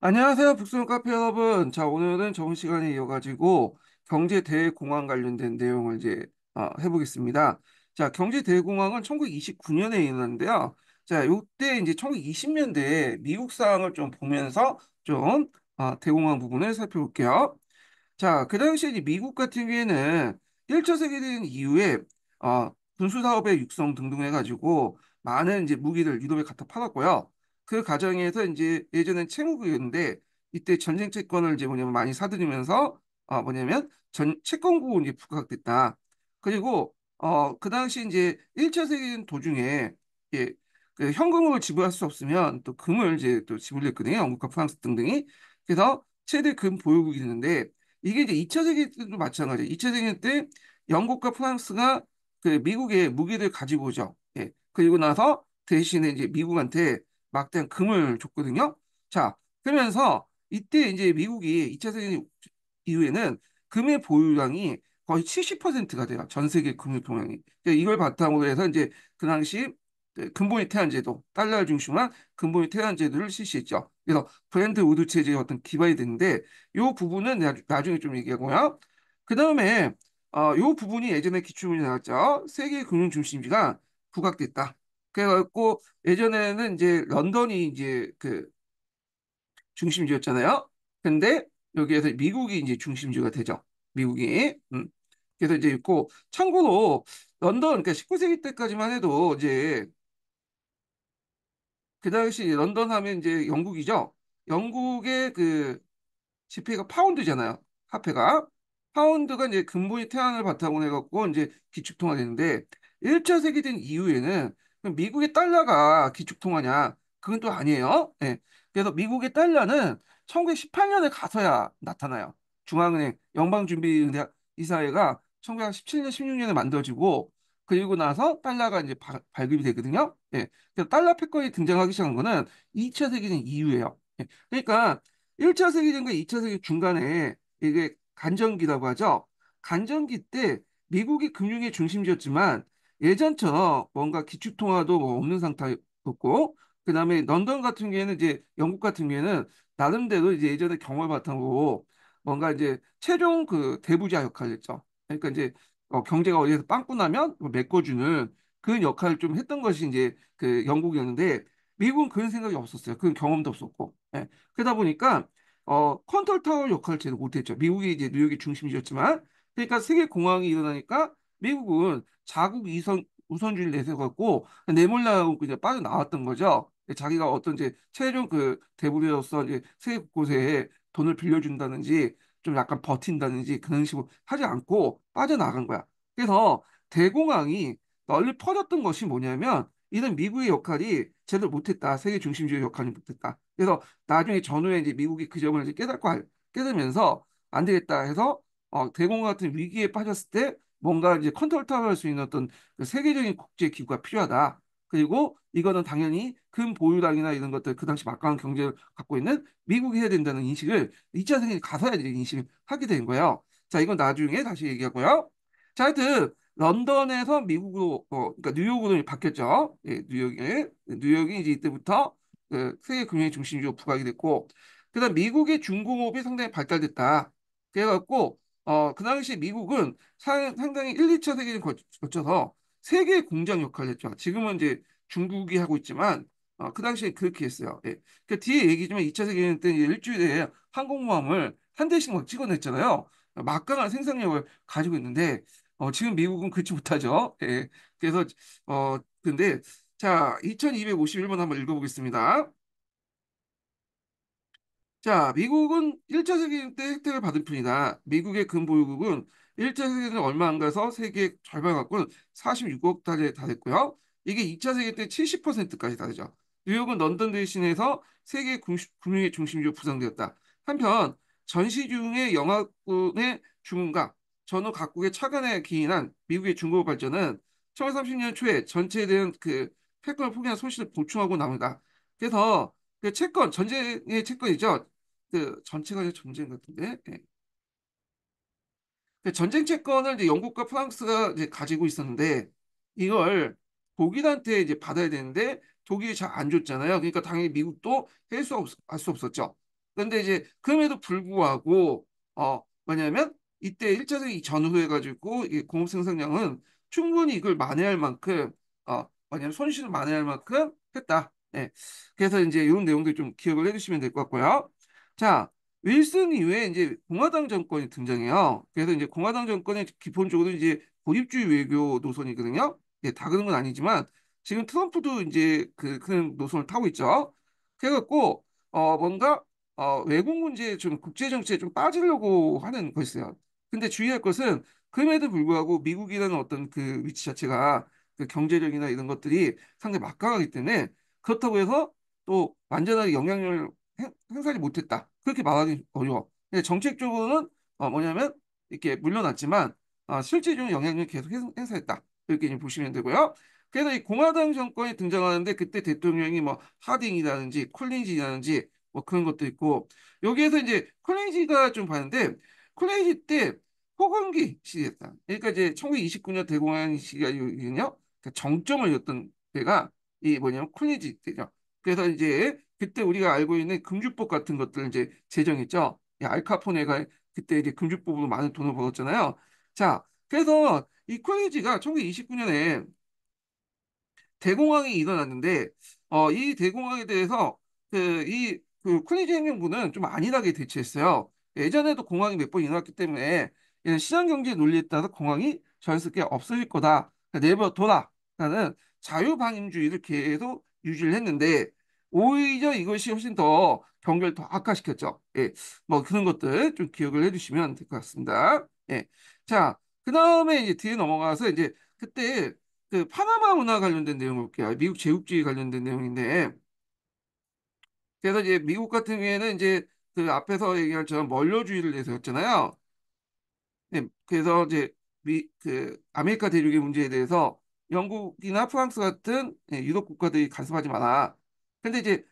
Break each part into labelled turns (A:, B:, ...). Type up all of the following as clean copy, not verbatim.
A: 안녕하세요, 북스론 카페 여러분. 자, 오늘은 저번 시간에 이어가지고 경제 대공황 관련된 내용을 이제 해보겠습니다. 자, 경제 대공황은 1929년에 일어났는데요. 자, 요때 이제 1920년대에 미국 상황을 좀 보면서 좀 대공황 부분을 살펴볼게요. 자, 그 당시에 이제 미국 같은 경우에는 1차 세계대전 이후에 군수 사업의 육성 등등 해가지고 많은 이제 무기를 유럽에 갖다 팔았고요. 그 과정에서 이제 예전엔 채무국이었는데 이때 전쟁 채권을 이제 뭐냐면 많이 사들이면서 뭐냐면 전 채권국은 이제 부각됐다. 그리고 그 당시 이제 1차 세계대전 도중에 예, 그 현금을 지불할 수 없으면 또 금을 이제 또 지불했거든요. 영국과 프랑스 등등이. 그래서 최대 금 보유국이 됐는데 이게 이제 2차 세계 때도 마찬가지예요. 2차 세계 때 영국과 프랑스가 그 미국의 무기를 가지고 오죠. 예. 그리고 나서 대신에 이제 미국한테 막대한 금을 줬거든요. 자, 그러면서 이때 이제 미국이 2차 세계 이후에는 금의 보유량이 거의 70%가 돼요. 전 세계 금의 보유량이. 이걸 바탕으로 해서 이제 그 당시 근본이 태환제도, 달러를 중심으로 한 근본이 태환제도를 실시했죠. 그래서 브랜드 우드 체제의 어떤 기반이 되는데 요 부분은 나중에 좀 얘기하고요. 그 다음에 요 부분이 예전에 기출문제 나왔죠. 세계 금융 중심지가 부각됐다. 그래갖고 예전에는 이제 런던이 이제 그 중심지였잖아요. 근데 여기에서 미국이 이제 중심지가 되죠. 미국이. 그래서 이제 있고 참고로 런던 그러니까 19세기 때까지만 해도 이제 그 당시 런던 하면 이제 영국이죠. 영국의 그 지폐가 파운드잖아요. 화폐가. 파운드가 이제 근본이 태양을 바탕으로 해갖고 이제 기축통화 되는데 1차 세계대전 이후에는 그럼 미국의 달러가 기축통화냐? 그건 또 아니에요. 예. 그래서 미국의 달러는 1918년에 가서야 나타나요. 중앙은행, 연방준비은행 이사회가 1917년, 16년에 만들어지고 그리고 나서 달러가 이제 발급이 되거든요. 예. 그래서 달러 패권이 등장하기 시작한 거는 2차 세계대전 이후에요. 예. 그러니까 1차 세계대전과 2차 세계대전 중간에 이게 간전기라고 하죠. 간전기 때 미국이 금융의 중심지였지만 예전처럼 뭔가 기축통화도 뭐 없는 상태였고 그다음에 런던 같은 경우에는 이제 영국 같은 경우에는 나름대로 이제 예전에 경험을 바탕으로 뭔가 이제 최종 그 대부자 역할을 했죠. 그러니까 이제 경제가 어디에서 빵꾸 나면 뭐 메꿔주는 그 역할을 좀 했던 것이 이제 그 영국이었는데 미국은 그런 생각이 없었어요. 그런 경험도 없었고. 예. 그러다 보니까 컨트롤 타워 역할을 제대로 못했죠. 미국이 이제 뉴욕이 중심지였지만 그러니까 세계 공황이 일어나니까 미국은 자국 우선주의를 내세워갖고 내몰라고 그냥 빠져나왔던 거죠. 자기가 어떤 이제 최종 그 대부로서 이제 세계 곳곳에 돈을 빌려준다든지 좀 약간 버틴다든지 그런 식으로 하지 않고 빠져나간 거야. 그래서 대공황이 널리 퍼졌던 것이 뭐냐면 이런 미국의 역할이 제대로 못했다. 세계 중심주의 역할을 못했다. 그래서 나중에 전후에 이제 미국이 그 점을 이제 깨달으면서 안 되겠다 해서 대공황 같은 위기에 빠졌을 때 뭔가 이제 컨트롤 타워할 수 있는 어떤 그 세계적인 국제 기구가 필요하다. 그리고 이거는 당연히 금 보유량이나 이런 것들 그 당시 막강한 경제를 갖고 있는 미국이 해야 된다는 인식을 2차 세계에 가서야 이제 인식을 하게 된 거예요. 자, 이건 나중에 다시 얘기하고요. 자, 하여튼 런던에서 미국으로 그러니까 뉴욕으로 바뀌었죠. 예, 뉴욕이 이제 이때부터 그 세계 금융의 중심지로 부각이 됐고 그다음 미국의 중공업이 상당히 발달됐다. 그래갖고 그 당시 미국은 상당히 1, 2차 세계를 거쳐서 세계 공장 역할을 했죠. 지금은 이제 중국이 하고 있지만 그 당시에 그렇게 했어요. 예. 그 뒤에 얘기지만 2차 세계대전 때 이제 일주일에 항공모함을 한 대씩 막 찍어냈잖아요. 막강한 생산력을 가지고 있는데 지금 미국은 그렇지 못하죠. 예. 그래서 근데 자 2251번 한번 읽어보겠습니다. 자, 미국은 1차 세계대전 때 혜택을 받은 편이다. 미국의 근보유국은 1차 세계대전 얼마 안 가서 세계 절반 갖고는 46억 달러에 달했고요. 이게 2차 세계 때 70%까지 달하죠. 뉴욕은 런던 대신해서 세계 금융의 중심지로 부상되었다. 한편 전시 중의 영하권의 중흥과 전후 각국의 차관에 기인한 미국의 중국어 발전은 1930년 초에 전체에 대한 그 패권을 포기한 손실을 보충하고 나옵니다. 그래서 그 채권, 전쟁의 채권이죠. 그 전체가 이제 전쟁 같은데. 예. 그 전쟁 채권을 이제 영국과 프랑스가 이제 가지고 있었는데 이걸 독일한테 이제 받아야 되는데 독일이 잘 안 줬잖아요. 그러니까 당연히 미국도 할수 없었죠. 그런데 이제 그럼에도 불구하고 뭐냐면 이때 1차 세기 전후해 가지고 이 공업 생산량은 충분히 이걸 만회할 만큼 뭐냐면 손실을 만회할 만큼 했다. 예. 그래서 이제 이런 내용들 좀 기억을 해두시면 될 것 같고요. 자, 윌슨 이후에 이제 공화당 정권이 등장해요. 그래서 이제 공화당 정권이 기본적으로 이제 고립주의 외교 노선이거든요. 예, 다 그런 건 아니지만 지금 트럼프도 이제 그런 노선을 타고 있죠. 그래갖고 뭔가 외국 문제에 좀 국제 정치에 좀 빠지려고 하는 것이어요. 근데 주의할 것은 그럼에도 불구하고 미국이라는 어떤 그 위치 자체가 그 경제력이나 이런 것들이 상당히 막강하기 때문에 그렇다고 해서 또 완전하게 영향력을 행사하지 못했다. 그렇게 말하기 어려워. 근데 정책적으로는 뭐냐면 이렇게 물러났지만 실질적인 영향력을 계속 행사했다. 이렇게 좀 보시면 되고요. 그래서 이 공화당 정권이 등장하는데 그때 대통령이 뭐 하딩이라든지 콜린지라든지 뭐 그런 것도 있고 여기에서 이제 콜린지가 좀 봤는데 콜린지 때 호황기 시대였다. 그러니까 이제 1929년 대공황 시기거든요. 그러니까 정점을 였던 때가 이 뭐냐면 콜린지 때죠. 그래서 이제 그때 우리가 알고 있는 금주법 같은 것들 이제 제정했죠. 알카포네가 그때 이제 금주법으로 많은 돈을 벌었잖아요. 자, 그래서 이 콜린지가 1929년에 대공황이 일어났는데 이 대공황에 대해서 그 콜리지 행정부는 좀 안일하게 대처했어요. 예전에도 공황이 몇 번 일어났기 때문에 이런 시장경제 논리에 따라서 공황이 자연스럽게 없어질 거다. 그러니까 내버려둬라라는 자유방임주의를 계속 유지를 했는데 오히려 이것이 훨씬 더 경기를 더 악화시켰죠. 예, 뭐 그런 것들 좀 기억을 해두시면 될 것 같습니다. 예, 자, 그 다음에 이제 뒤에 넘어가서 이제 그때 그 파나마 운하 관련된 내용을 볼게요. 미국 제국주의 관련된 내용인데, 그래서 이제 미국 같은 경우에는 이제 그 앞에서 얘기한 처럼 원로주의를 내세웠잖아요. 네, 그래서 이제 그 아메리카 대륙의 문제에 대해서 영국이나 프랑스 같은 유럽 국가들이 간섭하지 마라. 근데 이제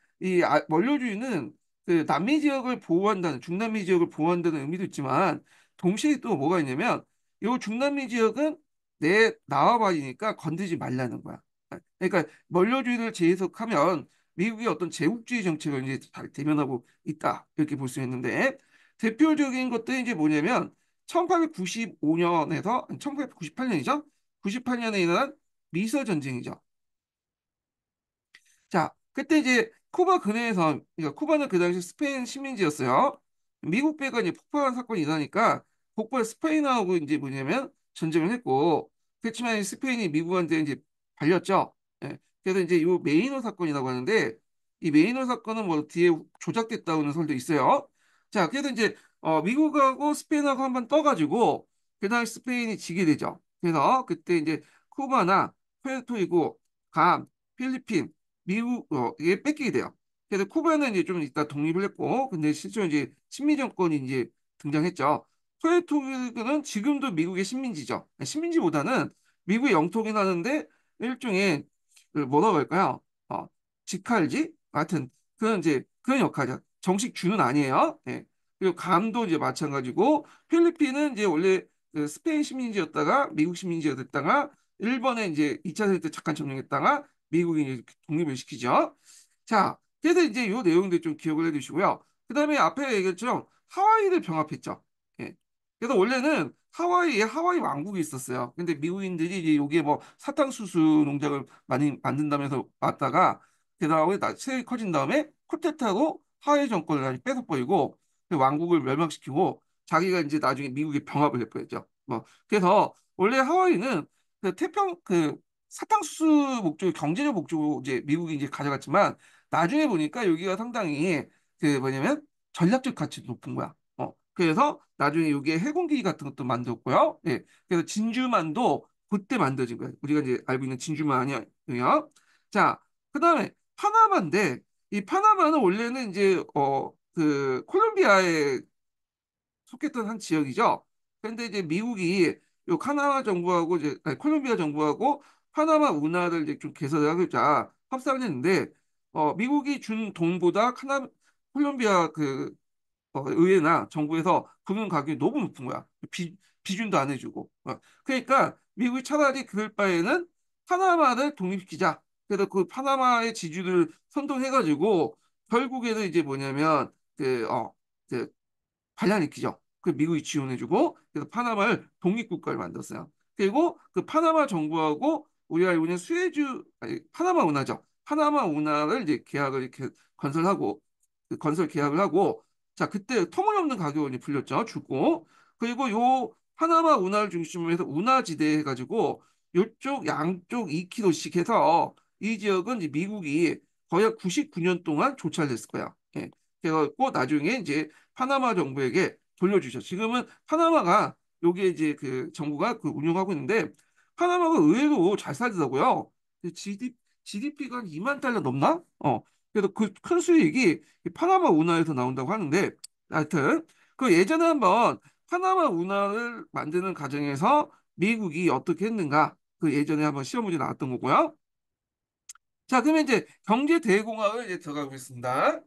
A: 원로주의는 그 남미 지역을 보호한다는 중남미 지역을 보호한다는 의미도 있지만 동시에 또 뭐가 있냐면 이 중남미 지역은 내 나와바리니까 건드리지 말라는 거야. 그러니까 원로주의를 재해석하면 미국의 어떤 제국주의 정책을 이제 잘 대면하고 있다 이렇게 볼 수 있는데 대표적인 것들이 이제 뭐냐면 1895년에서 1898년이죠. 98년에 일어난 미서 전쟁이죠. 자, 그때 이제 쿠바 근해에서 그러니까 쿠바는 그 당시 스페인 식민지였어요. 미국 배가 이제 폭파한 사건이 일어나니까 곧바로 스페인하고 이제 뭐냐면 전쟁을 했고 그렇지만 이 스페인이 미국한테 이제 발렸죠. 예. 그래서 이제 요 메이너 사건이라고 하는데 이 메이너 사건은 뭐 뒤에 조작됐다는 설도 있어요. 자, 그래서 이제 미국하고 스페인하고 한번 떠가지고 그다음 스페인이 지게 되죠. 그래서 그때 이제 쿠바나 푸에르토리코, 괌, 필리핀 미국 이게 뺏기게 돼요. 그래서 쿠바는 이제 좀 이따 독립을 했고, 근데 실제로 이제 친미 정권이 이제 등장했죠. 푸에르토리코는 지금도 미국의 식민지죠. 식민지보다는 미국의 영토긴 하는데 일종의 그 뭐라고 할까요? 직할지 하여튼 그런 이제 그런 역할이죠. 정식 주는 아니에요. 예. 그리고 감도 이제 마찬가지고 필리핀은 이제 원래 그 스페인 식민지였다가 미국 시민지가 됐다가 일본에 이제 2차 세계 때 잠깐 점령했다가 미국이 이제 독립을 시키죠. 자, 그래서 이제 요 내용들 좀 기억을 해두시고요. 그 다음에 앞에 얘기했죠. 하와이를 병합했죠. 예. 그래서 원래는 하와이에 하와이 왕국이 있었어요. 근데 미국인들이 이제 여기에 뭐 사탕수수 농장을 많이 만든다면서 왔다가 그다음에 세력이 커진 다음에 쿠데타로 하와이 정권을 다시 뺏어버리고 그 왕국을 멸망시키고 자기가 이제 나중에 미국에 병합을 해버렸죠. 뭐 그래서 원래 하와이는 그 태평 그 사탕수수 목적 경제적 목적으로 이제 미국이 이제 가져갔지만 나중에 보니까 여기가 상당히 그 뭐냐면 전략적 가치도 높은 거야. 그래서 나중에 여기에 해군기지 같은 것도 만들었고요. 예. 그래서 진주만도 그때 만들어진 거예요. 우리가 이제 알고 있는 진주만이요. 자, 그다음에 파나마인데 이 파나마는 원래는 이제 그 콜롬비아에 속했던 한 지역이죠. 그런데 이제 미국이 요 카나마 정부하고 이제 아니, 콜롬비아 정부하고 파나마 운하를 이제 좀 개설하고자 협상을 했는데 미국이 준 돈보다 콜롬비아 그 의회나 정부에서 금융 가격이 너무 높은 거야. 비준도 안 해주고. 그러니까 미국이 차라리 그럴 바에는 파나마를 독립시키자. 그래서 그 파나마의 지주를 선동해가지고 결국에는 이제 뭐냐면 그 반란일으키죠. 그 미국이 지원해주고 그래서 파나마를 독립국가를 만들었어요. 그리고 그 파나마 정부하고 우리가 알고 있는 수에즈 아니 파나마 운하죠. 파나마 운하를 이제 계약을 이렇게 건설하고 그 건설 계약을 하고 자 그때 터무니없는 가격을 이제 불렸죠. 주고 그리고 요 파나마 운하를 중심으로 해서 운하지대 해가지고 요쪽 양쪽 2km씩 해서 이 지역은 이제 미국이 거의 99년 동안 조차를 했을 거야. 예. 그래갖고 나중에 이제 파나마 정부에게 돌려주죠. 지금은 파나마가 여기에 이제 그 정부가 그 운영하고 있는데 파나마가 의외로 잘 살더라고요. GDP가 한 2만 달러 넘나? 그래서 그 큰 수익이 이 파나마 운하에서 나온다고 하는데 하여튼 그 예전에 한번 파나마 운하를 만드는 과정에서 미국이 어떻게 했는가 그 예전에 한번 시험 문제 나왔던 거고요. 자, 그러면 이제 경제 대공황을 이제 들어가고 있습니다.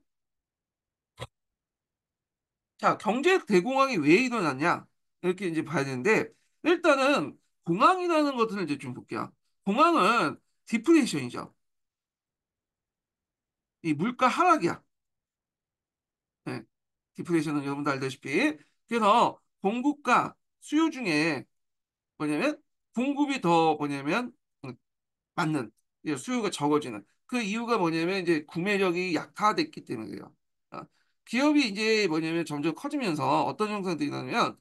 A: 자, 경제 대공황이 왜 일어났냐? 이렇게 이제 봐야 되는데, 일단은 공황이라는 것들을 이제 좀 볼게요. 공황은 디플레이션이죠. 이 물가 하락이야. 네. 디플레이션은 여러분도 알다시피. 그래서 공급과 수요 중에 뭐냐면, 공급이 더 뭐냐면, 맞는 이제 수요가 적어지는 그 이유가 뭐냐면 이제 구매력이 약화됐기 때문이에요. 어, 기업이 이제 뭐냐면 점점 커지면서 어떤 현상들이 나냐면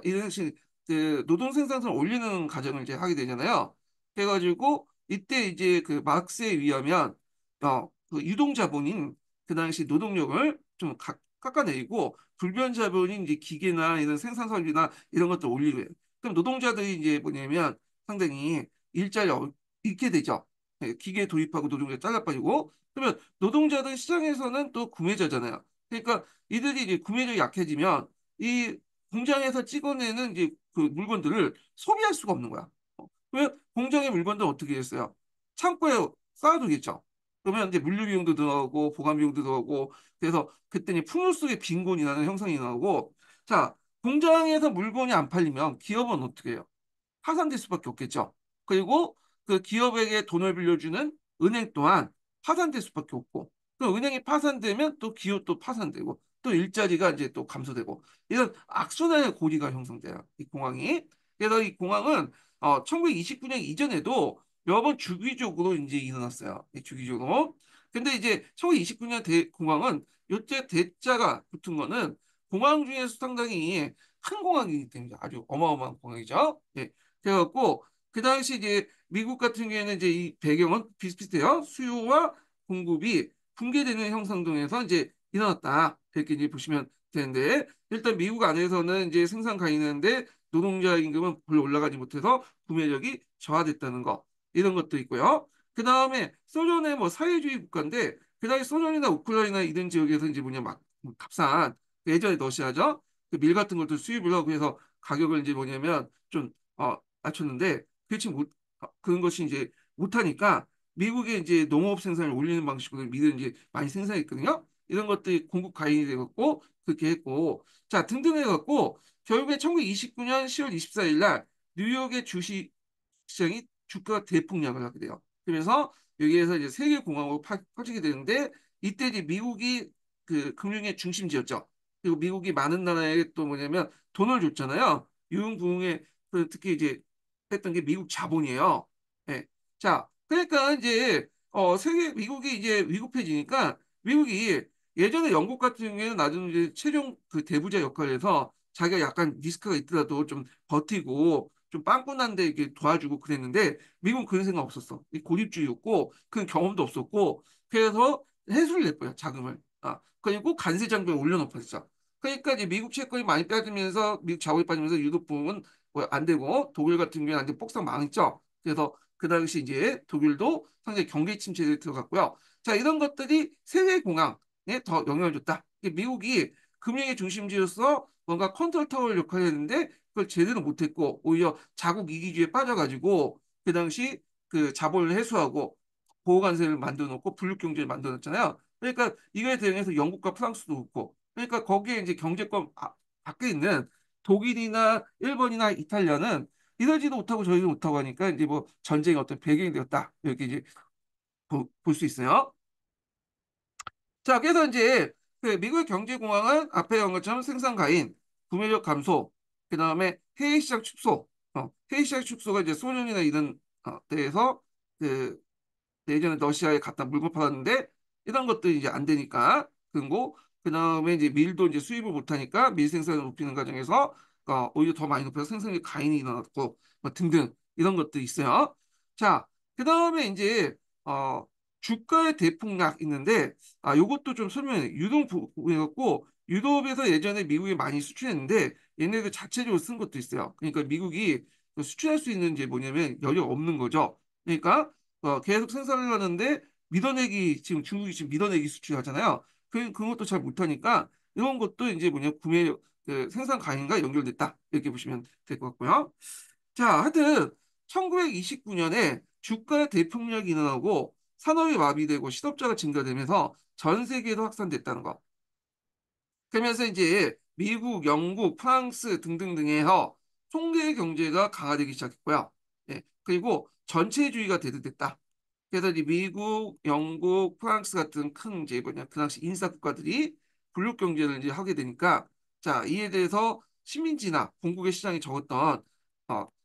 A: 이런 식 그 노동 생산성을 올리는 과정을 이제 하게 되잖아요. 그래가지고 이때 이제 그 마크스에 의하면 그 유동 자본인 그 당시 노동력을 좀 깎아내리고 불변 자본인 이제 기계나 이런 생산 설비나 이런 것들 올리고 해요. 그럼 노동자들이 이제 뭐냐면 상당히 일자리 잃게 되죠. 예, 기계 도입하고 노동자 잘라 빠지고 그러면 노동자들 시장에서는 또 구매자잖아요. 그러니까 이들이 이제 구매력이 약해지면 이 공장에서 찍어내는 이제 그 물건들을 소비할 수가 없는 거야. 왜 공장의 물건들 어떻게 했어요? 창고에 쌓아두겠죠. 그러면 이제 물류 비용도 들어가고 보관 비용도 들어가고 그래서 그때는 풍요 속의 빈곤이라는 형성이 나오고 자 공장에서 물건이 안 팔리면 기업은 어떻게 해요? 파산될 수밖에 없겠죠. 그리고 그 기업에게 돈을 빌려주는 은행 또한 파산될 수밖에 없고, 그 은행이 파산되면 또 기업도 파산되고, 또 일자리가 이제 또 감소되고, 이런 악순환의 고리가 형성돼요. 이 공항이. 그래서 이 공항은 1929년 이전에도 여러 번 주기적으로 이제 일어났어요. 주기적으로. 근데 이제 1929년 공항은 요때 대자가 붙은 거는 공항 중에서 상당히 큰 공항이기 때문에 아주 어마어마한 공항이죠. 예. 그래갖고 그 당시 이제 미국 같은 경우에는 이제 이 배경은 비슷비슷해요. 수요와 공급이 붕괴되는 형상등에서 이제 일어났다. 이렇게 이제 보시면 되는데 일단 미국 안에서는 이제 생산 가능한데 노동자 임금은 별로 올라가지 못해서 구매력이 저하됐다는 거 이런 것도 있고요. 그 다음에 소련의 뭐 사회주의 국가인데 그 당시 소련이나 우크라이나 이런 지역에서 이제 뭐냐 막 값싼 예전에 러시아죠. 그 밀 같은 것도 수입을 하고 해서 가격을 이제 뭐냐면 좀 낮췄는데 그렇지 못 그런 것이 이제 못하니까 미국의 이제 농업 생산을 올리는 방식으로 미를 이제 많이 생산했거든요. 이런 것들이 공급 가능이 돼갖고 그렇게 했고 자 등등 해갖고 결국에 1929년 10월 24일 날 뉴욕의 주식 시장이 주가가 대폭락을 하게 돼요. 그래서 여기에서 이제 세계 공항으로 퍼지게 되는데 이때 이제 미국이 그 금융의 중심지였죠. 그리고 미국이 많은 나라에 또 뭐냐면 돈을 줬잖아요. 유흥부흥에 특히 이제 했던 게 미국 자본이에요. 예. 자, 그러니까 이제 세계 미국이 이제 위급해지니까 미국이 예전에 영국 같은 경우에는 나중에 이제 최종 그 대부자 역할을 해서 자기가 약간 리스크가 있더라도 좀 버티고 좀 빵꾸난데 이렇게 도와주고 그랬는데 미국은 그런 생각 없었어. 이 고립주의였고 그런 경험도 없었고 그래서 해수를 냈어요 자금을. 그리고 관세 장벽을 올려놓았죠. 그러니까 이제 미국 채권이 많이 빠지면서 미국 자본이 빠지면서 유럽 부흥은 뭐안 되고 독일 같은 경우는 완전 폭삭 망했죠. 그래서 그 당시 이제 독일도 상당히 경기 침체에 들어갔고요. 자 이런 것들이 세계 공항에 더 영향을 줬다. 미국이 금융의 중심지로서 뭔가 컨트롤 타워 역할을 했는데 그걸 제대로 못했고 오히려 자국 이기주의에 빠져가지고 그 당시 그 자본을 회수하고 보호관세를 만들어 놓고 분립경제를 만들어 놨잖아요. 그러니까 이거에 대응해서 영국과 프랑스도 웃고 그러니까 거기에 이제 경제권 밖에 있는 독일이나 일본이나 이탈리아는 이러지도 못하고 저러지도 못하고 하니까 이제 뭐 전쟁의 어떤 배경이 되었다 이렇게 이제 볼 수 있어요. 자, 그래서 이제 그 미국의 경제공황은 앞에 한 것처럼 생산 가인, 구매력 감소, 그 다음에 해외 시장 축소, 해외 시장 축소가 이제 소련이나 이런 데에서 그 예전에 러시아에 갖다 물건 팔았는데 이런 것들이 이제 안 되니까 그리고 그 다음에 이제 밀도 이제 수입을 못하니까 밀 생산을 높이는 과정에서 오히려 더 많이 높여서 생산력 가인이 일어났고 뭐 등등 이런 것들이 있어요. 자, 그 다음에 이제 어, 주가의 대폭락 있는데 요것도 좀 설명해. 유동부해갖고 유럽에서 예전에 미국에 많이 수출했는데 얘네들 자체적으로 쓴 것도 있어요. 그러니까 미국이 그 수출할 수 있는 게 뭐냐면 여력 없는 거죠. 그러니까 계속 생산을 하는데 밀어내기 지금 중국이 지금 밀어내기 수출하잖아요. 그것도 잘 못하니까 이런 것도 이제 뭐냐 구매 그 생산 가능과 연결됐다 이렇게 보시면 될 것 같고요. 자, 하여튼 1929년에 주가 대폭락이 일어나고 산업이 마비되고 실업자가 증가되면서 전 세계에도 확산됐다는 거. 그러면서 이제 미국, 영국, 프랑스 등등등에서 총계 경제가 강화되기 시작했고요. 예, 그리고 전체주의가 대두됐다. 그래서 이제 미국, 영국, 프랑스 같은 큰 이제 뭐냐 그 당시 인사 국가들이 블록 경제를 이제 하게 되니까 자 이에 대해서 식민지나 공국의 시장이 적었던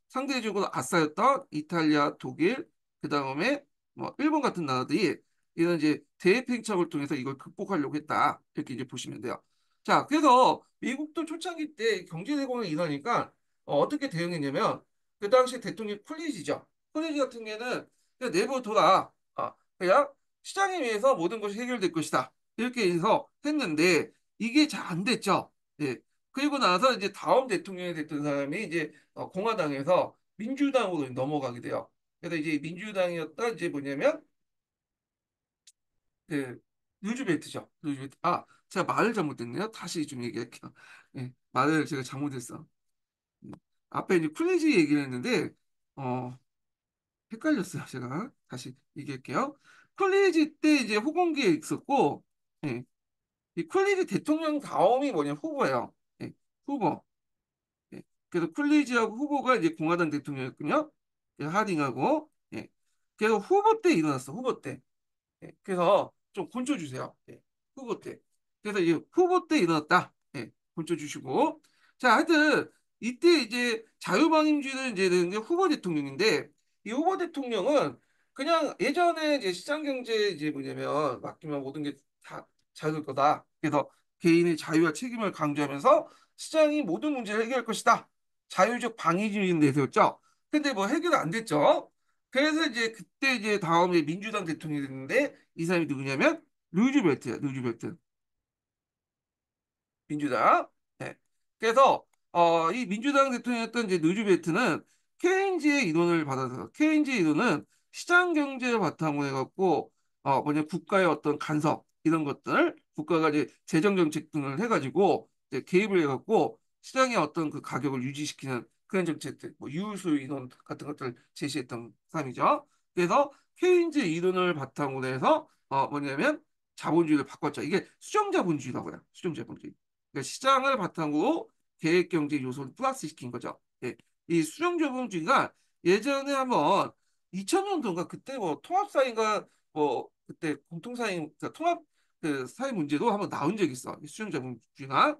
A: 상대적으로 아싸였던 이탈리아, 독일, 그 다음에 뭐 일본 같은 나라들이 이런 이제 대팽창을 통해서 이걸 극복하려고 했다 이렇게 이제 보시면 돼요. 자 그래서 미국도 초창기 때 경제 대공황이 일어나니까 어떻게 대응했냐면 그 당시 대통령 콜리지죠. 콜리지 같은 경우에는 그냥 내버려둬라. 그냥 시장에 의해서 모든 것이 해결될 것이다. 이렇게 해서 했는데 이게 잘 안 됐죠. 예. 그리고 나서 이제 다음 대통령이 됐던 사람이 이제 공화당에서 민주당으로 넘어가게 돼요. 그래서 이제 민주당이었다 이제 뭐냐면 그 루즈벨트죠. 루즈벨트. 제가 말을 잘못했네요. 다시 좀 얘기할게요. 예. 말을 제가 잘못했어. 음. 앞에 이제 클리지 얘기를 했는데 어 헷갈렸어요. 제가 다시 얘기할게요. 콜리지 때 이제 후보기에 있었고, 예, 이 콜리지 대통령 다음이 뭐냐 후보예요. 예, 후보. 예, 그래서 콜리지하고 후보가 이제 공화당 대통령이었군요. 예, 하딩하고, 예, 그래서 후보 때 일어났어. 후보 때. 예, 그래서 좀 건져주세요. 예, 후보 때. 그래서 이제 후보 때 일어났다. 예, 건져주시고. 자, 하여튼 이때 이제 자유방임주의를 이제 되는 게 후보 대통령인데 이 후보 대통령은 그냥 예전에 이제 시장경제 이제 뭐냐면 맡기면 모든 게 다 자유일 거다. 그래서 개인의 자유와 책임을 강조하면서 시장이 모든 문제를 해결할 것이다. 자유적 방위주의를 내세웠죠. 근데 뭐 해결 안 됐죠. 그래서 이제 그때 이제 다음에 민주당 대통령이 됐는데 이 사람이 누구냐면 루즈벨트야, 루즈벨트. 민주당. 네. 그래서 이 민주당 대통령이었던 이제 루즈벨트는 케인즈의 이론을 받아서 케인즈의 이론은 시장 경제를 바탕으로 해갖고 뭐냐 국가의 어떤 간섭 이런 것들 국가가 이제 재정 정책 등을 해가지고 이제 개입을 해갖고 시장의 어떤 그 가격을 유지시키는 그런 정책들 뭐 유효수요 이론 같은 것들을 제시했던 사람이죠. 그래서 케인즈 이론을 바탕으로 해서 뭐냐면 자본주의를 바꿨죠. 이게 수정자본주의라고 해요. 수정자본주의. 그러니까 시장을 바탕으로 계획 경제 요소를 플러스시킨 거죠. 예. 이 수령자본주의가 예전에 한번 2000년도인가 그때 뭐 통합사회인가 뭐 그때 공통사회 그러니까 통합 그 사회 문제도 한번 나온 적이 있어. 이 수령자본주의가.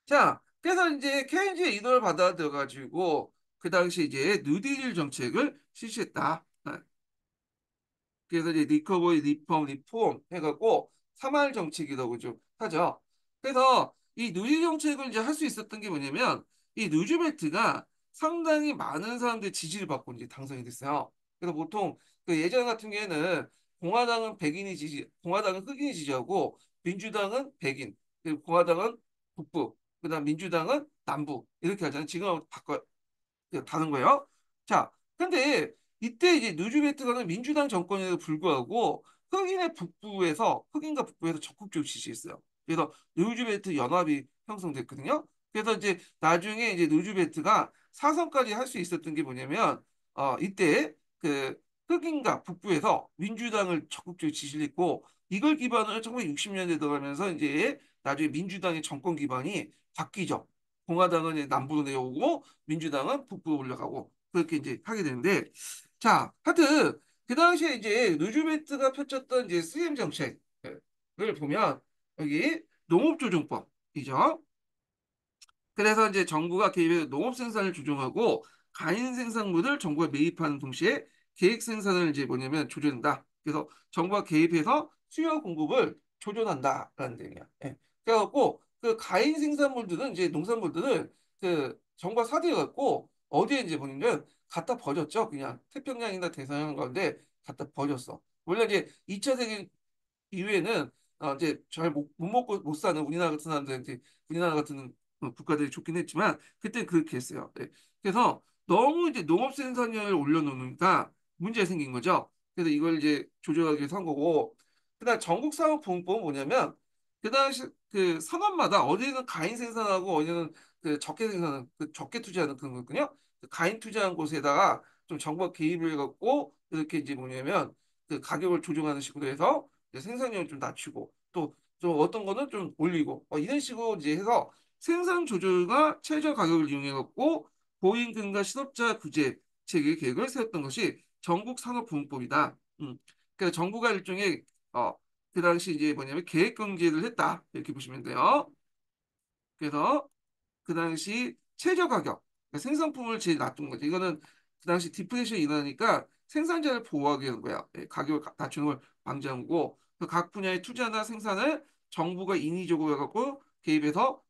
A: 자, 그래서 이제 케인즈의 이론을 받아들여 가지고 그 당시 이제 뉴딜 정책을 실시했다. 그래서 이제 리커버리, 리폼, 리폼 해갖고 3할 정책이라고 좀 하죠. 그래서 이 누지 정책을 이제 할 수 있었던 게 뭐냐면 이 누즈벨트가 상당히 많은 사람들의 지지를 받고 이제 당선이 됐어요. 그래서 보통 그 예전 같은 경우에는 공화당은 백인이 지지, 공화당은 흑인이 지지하고 민주당은 백인, 그리고 공화당은 북부, 그다음 민주당은 남부 이렇게 하잖아요. 지금은 바꿔 다른 거예요. 자, 근데 이때 이제 누즈베트가는 민주당 정권에도 불구하고 흑인과 북부에서 적극적으로 지지했어요. 그래서 누즈베트 연합이 형성됐거든요. 그래서 이제 나중에 이제 누즈베트가 사선까지 할 수 있었던 게 뭐냐면 이때 그 흑인과 북부에서 민주당을 적극적으로 지지를 했고 이걸 기반으로 1960년대 들어가면서 이제 나중에 민주당의 정권 기반이 바뀌죠. 공화당은 이제 남부로 내려오고 민주당은 북부로 올라가고 그렇게 이제 하게 되는데 자 하여튼 그 당시에 이제 루즈벨트가 펼쳤던 이제 CM 정책을 보면 여기 농업조정법이죠. 그래서 이제 정부가 개입해서 농업 생산을 조정하고 가인 생산물을 정부가 매입하는 동시에 계획 생산을 이제 뭐냐면 조절한다. 그래서 정부가 개입해서 수요 공급을 조절한다라는 내용이야. 예. 그래갖고 그 가인 생산물들은 이제 농산물들은 그 정부가 사들여갖고 어디에 이제 보냐면 갖다 버렸죠. 그냥 태평양이나 대서양 가운데 갖다 버렸어. 원래 이제 2차 세계 이후에는 이제 잘 못 먹고 못 사는 우리나라 같은 사람들한테 우리나라 같은 국가들이 좋긴 했지만 그때 그렇게 했어요. 네. 그래서 너무 이제 농업 생산량을 올려놓으니까 문제가 생긴 거죠. 그래서 이걸 이제 조절하기 위해서 한 거고. 그다음 전국 사업보험법은 뭐냐면 그 당시 그 산업마다 어디는 가인 생산하고 어디는 그 적게 생산하는 그 적게 투자하는 그런 거거든요. 그 가인 투자한 곳에다가 좀 정부가 개입을 해갖고 이렇게 이제 뭐냐면 그 가격을 조정하는 식으로 해서 생산량을 좀 낮추고 또 좀 어떤 거는 좀 올리고 이런 식으로 이제 해서 생산 조절과 최저 가격을 이용해 갖고 고임금과 실업자 구제 체계 계획을 세웠던 것이 전국산업보험법이다. 그러니까 정부가 일종의 어, 그 당시 이제 뭐냐면 계획 경제를 했다 이렇게 보시면 돼요. 그래서 그 당시 최저 가격, 그러니까 생산품을 제일 낮춘 거죠. 이거는 그 당시 디프레션이 일어나니까 생산자를 보호하기 위한 거야. 예, 가격을 낮추는 걸 방지한 거고, 그각 분야의 투자나 생산을 정부가 인위적으로 해갖고 개입해서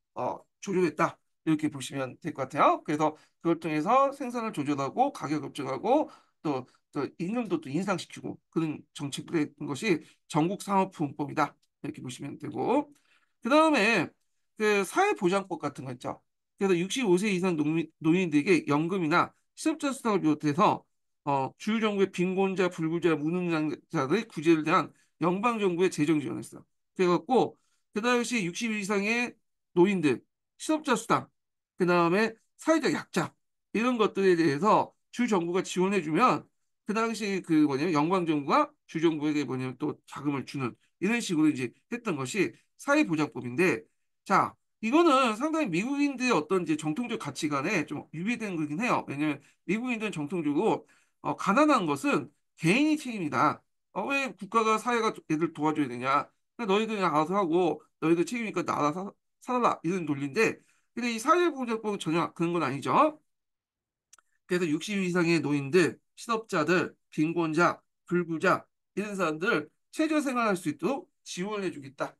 A: 조절했다. 이렇게 보시면 될 것 같아요. 그래서 그걸 통해서 생산을 조절하고 가격 급증하고 또 임금도 또 인상시키고 그런 정책을 했던 것이 전국산업부문법이다. 이렇게 보시면 되고, 그 다음에 그 사회보장법 같은 거 있죠. 그래서 65세 이상 노인들에게 연금이나 실업자 수당을 비롯해서 주요정부의 빈곤자, 불구자, 무능자들의 구제를 대한 연방정부의 재정 지원했어요. 그래갖고 그 당시 60 이상의 노인들, 실업자 수당, 그 다음에 사회적 약자 이런 것들에 대해서 주정부가 지원해주면 그 당시 그 뭐냐면 연방정부가 주정부에게 뭐냐면 또 자금을 주는 이런 식으로 이제 했던 것이 사회보장법인데 자 이거는 상당히 미국인들의 어떤 이제 정통적 가치관에 좀 유비된 거긴 해요. 왜냐하면 미국인들은 정통적으로 가난한 것은 개인이 책임이다. 왜 국가가 사회가 애들 도와줘야 되냐? 그러니까 너희들 그냥 알아서 하고 너희들 책임이니까 나아서 살아라 이런 논리인데 근데 이 사회보장법은 전혀 그런 건 아니죠. 그래서 60 이상의 노인들, 실업자들, 빈곤자, 불구자 이런 사람들 최저 생활할 수 있도록 지원해 주겠다.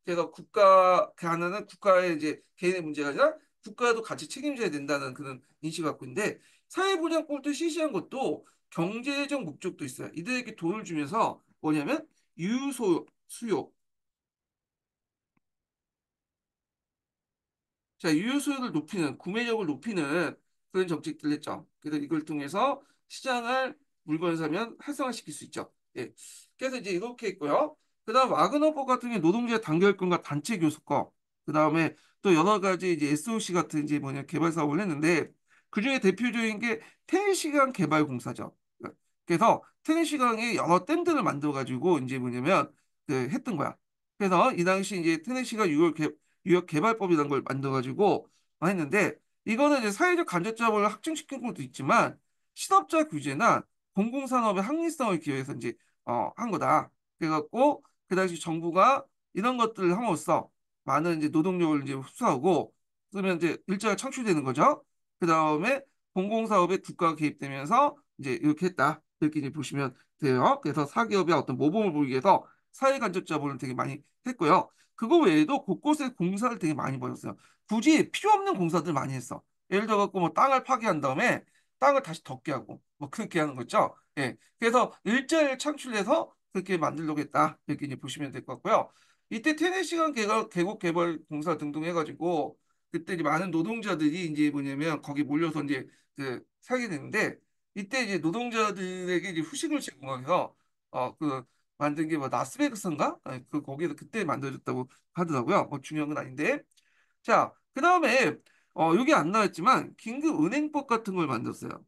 A: 그래서 국가 그 하나는 국가의 이제 개인의 문제가 아니라 국가도 같이 책임져야 된다는 그런 인식을 갖고 있는데 사회보장법도 실시한 것도 경제적 목적도 있어요. 이들에게 돈을 주면서 뭐냐면 유소 수요 자, 유효수요를 높이는, 구매력을 높이는 그런 정책들을 했죠. 그래서 이걸 통해서 시장을 물건을 사면 활성화시킬 수 있죠. 예. 그래서 이제 이렇게 있고요. 그 다음 와그너법 같은 경우 노동자 단결권과 단체 교섭권, 그 다음에 또 여러 가지 이제 SOC 같은 이제 뭐냐 개발 사업을 했는데 그 중에 대표적인 게 테니시강 개발공사죠. 그래서 테네시강에 여러 댐들을 만들어 가지고 이제 뭐냐면 그 했던 거야. 그래서 이 당시 이제 테네시가 유역 개발법이라는 걸 만들어 가지고 했는데 이거는 이제 사회적 간접자본을 확증시킨 것도 있지만 실업자 규제나 공공산업의 합리성을 기여해서 이제 한 거다. 그래갖고 그 당시 정부가 이런 것들을 함으로써 많은 이제 노동력을 이제 흡수하고 그러면 이제 일자리가 창출되는 거죠. 그 다음에 공공사업에 국가가 개입되면서 이제 이렇게 했다. 이렇게 이제 보시면 돼요. 그래서 사기업의 어떤 모범을 보이기 위해서 사회 간접 자본을 되게 많이 했고요. 그거 외에도 곳곳에 공사를 되게 많이 벌였어요. 굳이 필요 없는 공사들 많이 했어. 예를 들어 갖고 뭐 땅을 파괴한 다음에 땅을 다시 덮게 하고 뭐 그렇게 하는 거죠. 예. 그래서 일자리를 창출해서 그렇게 만들려고 했다. 이렇게 이제 보시면 될 것 같고요. 이때 테네시강 계곡 개발 공사 등등 해가지고 그때 이제 많은 노동자들이 이제 뭐냐면 거기 몰려서 이제 그 살게 되는데 이때 이제 노동자들에게 이제 후식을 제공해서 그 만든 게 뭐 라스베이거스인가? 그 거기서 그때 만들어졌다고 하더라고요. 뭐 중요한 건 아닌데. 자, 그다음에 여기 안 나왔지만 긴급 은행법 같은 걸 만들었어요.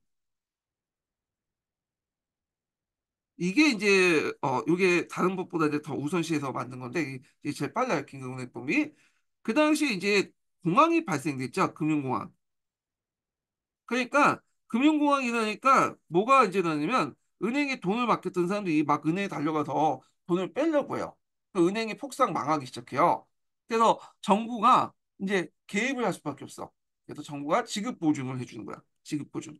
A: 이게 이제 이게 다른 법보다 이제 더 우선시해서 만든 건데 이게 제일 빨라요. 긴급 은행법이. 그 당시 이제 공황이 발생됐죠. 금융공황. 그러니까 금융공황이 일어나니까 뭐가 이제 일어나냐면 은행에 돈을 맡겼던 사람들이 막 은행에 달려가서 돈을 빼려고 해요. 그 은행이 폭삭 망하기 시작해요. 그래서 정부가 이제 개입을 할 수밖에 없어. 그래서 정부가 지급 보증을 해주는 거야. 지급 보증.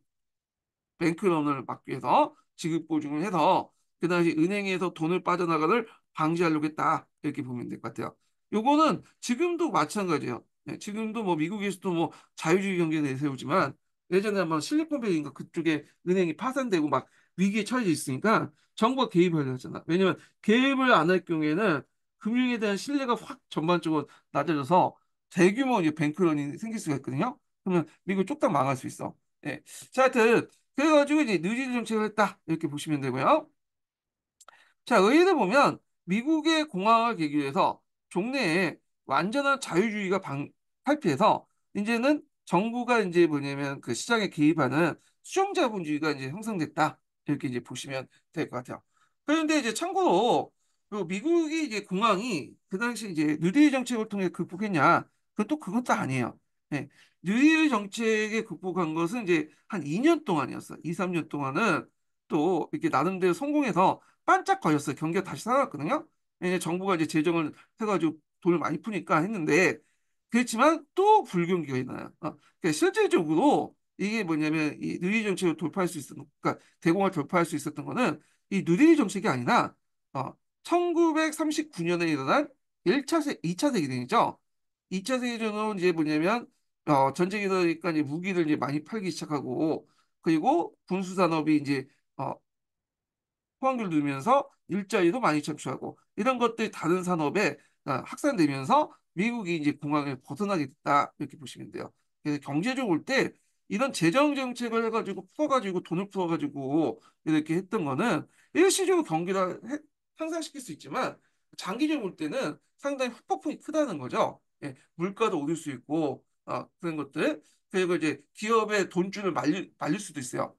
A: 뱅크런을 막기 위해서 지급 보증을 해서 그 당시 은행에서 돈을 빠져나가를 방지하려고 했다. 이렇게 보면 될 것 같아요. 요거는 지금도 마찬가지예요. 네, 지금도 뭐 미국에서도 뭐 자유주의 경제 내세우지만 예전에 한번 실리콘밸리인가 그쪽에 은행이 파산되고 막 위기에 처해져 있으니까 정부가 개입하려고 했잖아. 왜냐면 개입을 안 할 경우에는 금융에 대한 신뢰가 확 전반적으로 낮아져서 대규모 이제 뱅크런이 생길 수가 있거든요. 그러면 미국 쫄딱 망할 수 있어. 예. 자, 하여튼 그래가지고 이제 뉴딜 정책을 했다 이렇게 보시면 되고요. 자, 의회를 보면 미국의 공화를 계기로 해서 종래에 완전한 자유주의가 탈피해서 이제는 정부가 이제 뭐냐면 그 시장에 개입하는 수용자본주의가 이제 형성됐다 이렇게 이제 보시면 될 것 같아요. 그런데 이제 참고로 그 미국이 이제 공황이 그 당시 이제 뉴딜 정책을 통해 극복했냐? 그것도 아니에요. 네. 뉴딜 정책에 극복한 것은 이제 한 2년 동안이었어. 2, 3년 동안은 또 이렇게 나름대로 성공해서 반짝거렸어요. 경기가 다시 살아났거든요. 이제 정부가 이제 재정을 해가지고 돈을 많이 푸니까 했는데 그렇지만 또 불경기가 있나요? 그러니까 실질적으로 이게 뭐냐면 이 누리리 정책을 돌파할 수 있었던, 그러니까 대공을 돌파할 수 있었던 거는 이 누리리 정책이 아니라 1939년에 일어난 2차 세계대전이죠. 2차 세계대전은 이제 뭐냐면 전쟁이 일어나니까 이제 무기를 이제 많이 팔기 시작하고 그리고 군수 산업이 이제 어, 포항을 누리면서 일자리도 많이 창출하고 이런 것들이 다른 산업에 확산되면서 미국이 이제 공항을 벗어나게 됐다 이렇게 보시면 돼요. 그래서 경제적으로 볼 때 이런 재정 정책을 해가지고 풀어가지고 돈을 풀어가지고 이렇게 했던 거는 일시적으로 경기를 향상시킬 수 있지만 장기적으로 볼 때는 상당히 후폭풍이 크다는 거죠. 예, 물가도 오를 수 있고 그런 것들 그리고 이제 기업의 돈줄을 말릴 수도 있어요.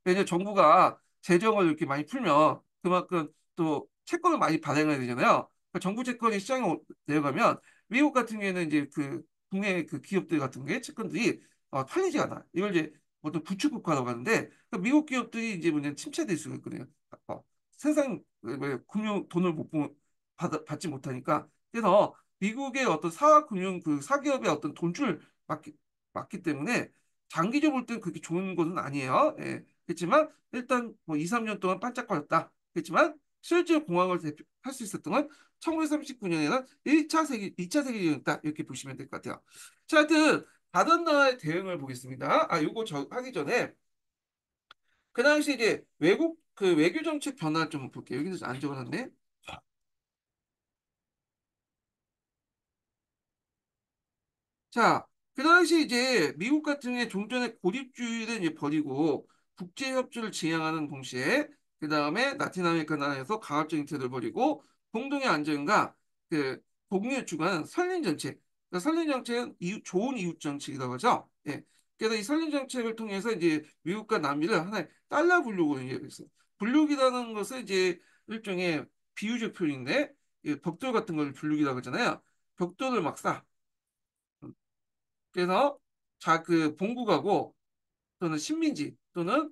A: 왜냐하면 정부가 재정을 이렇게 많이 풀면 그만큼 또 채권을 많이 발행해야 되잖아요. 그러니까 정부 채권이 시장에 내려가면 미국 같은 경우에는 이제 그 국내 그 기업들 같은 게 채권들이 팔리지 않아. 이걸 이제 보통 부채 국가라고 하는데 그 미국 기업들이 이제 뭐냐 침체될 수가 있거든요. 세상 금융 돈을 못 받지 못하니까 그래서 미국의 어떤 사금융 그 사기업의 어떤 돈줄 맞기 때문에 장기적으로 볼 때는 그렇게 좋은 것은 아니에요. 예. 그렇지만 일단 뭐 2, 3년 동안 반짝거렸다. 그렇지만 실제 공황을 할 수 있었던 건 1939년에는 2차 세계대전이었다. 이렇게 보시면 될 것 같아요. 자, 하여튼 다른 나라의 대응을 보겠습니다. 요거 저 하기 전에 그 당시 이제 외국 그 외교 정책 변화 좀 볼게요. 여기는 안 적어놨네. 자, 그 당시 이제 미국 같은 경우에 좀 전에 고립주의를 이제 버리고 국제협조를 지향하는 동시에 그 다음에 라틴 아메리카 나라에서 강압적인 태도를 버리고 공동의 안정과 그 공유에 주관한 선린 정책. 그러니까 선린 정책은 좋은 이웃 정책이라고 하죠. 예. 그래서 이 선린 정책을 통해서 이제 미국과 남미를 하나의 달러 블록으로 이해했어요. 블록이라는 것은 이제 일종의 비유적 표현인데 벽돌 같은 걸 블록이라고 하잖아요. 벽돌을 막 쌓아. 그래서 그 본국하고 또는 식민지 또는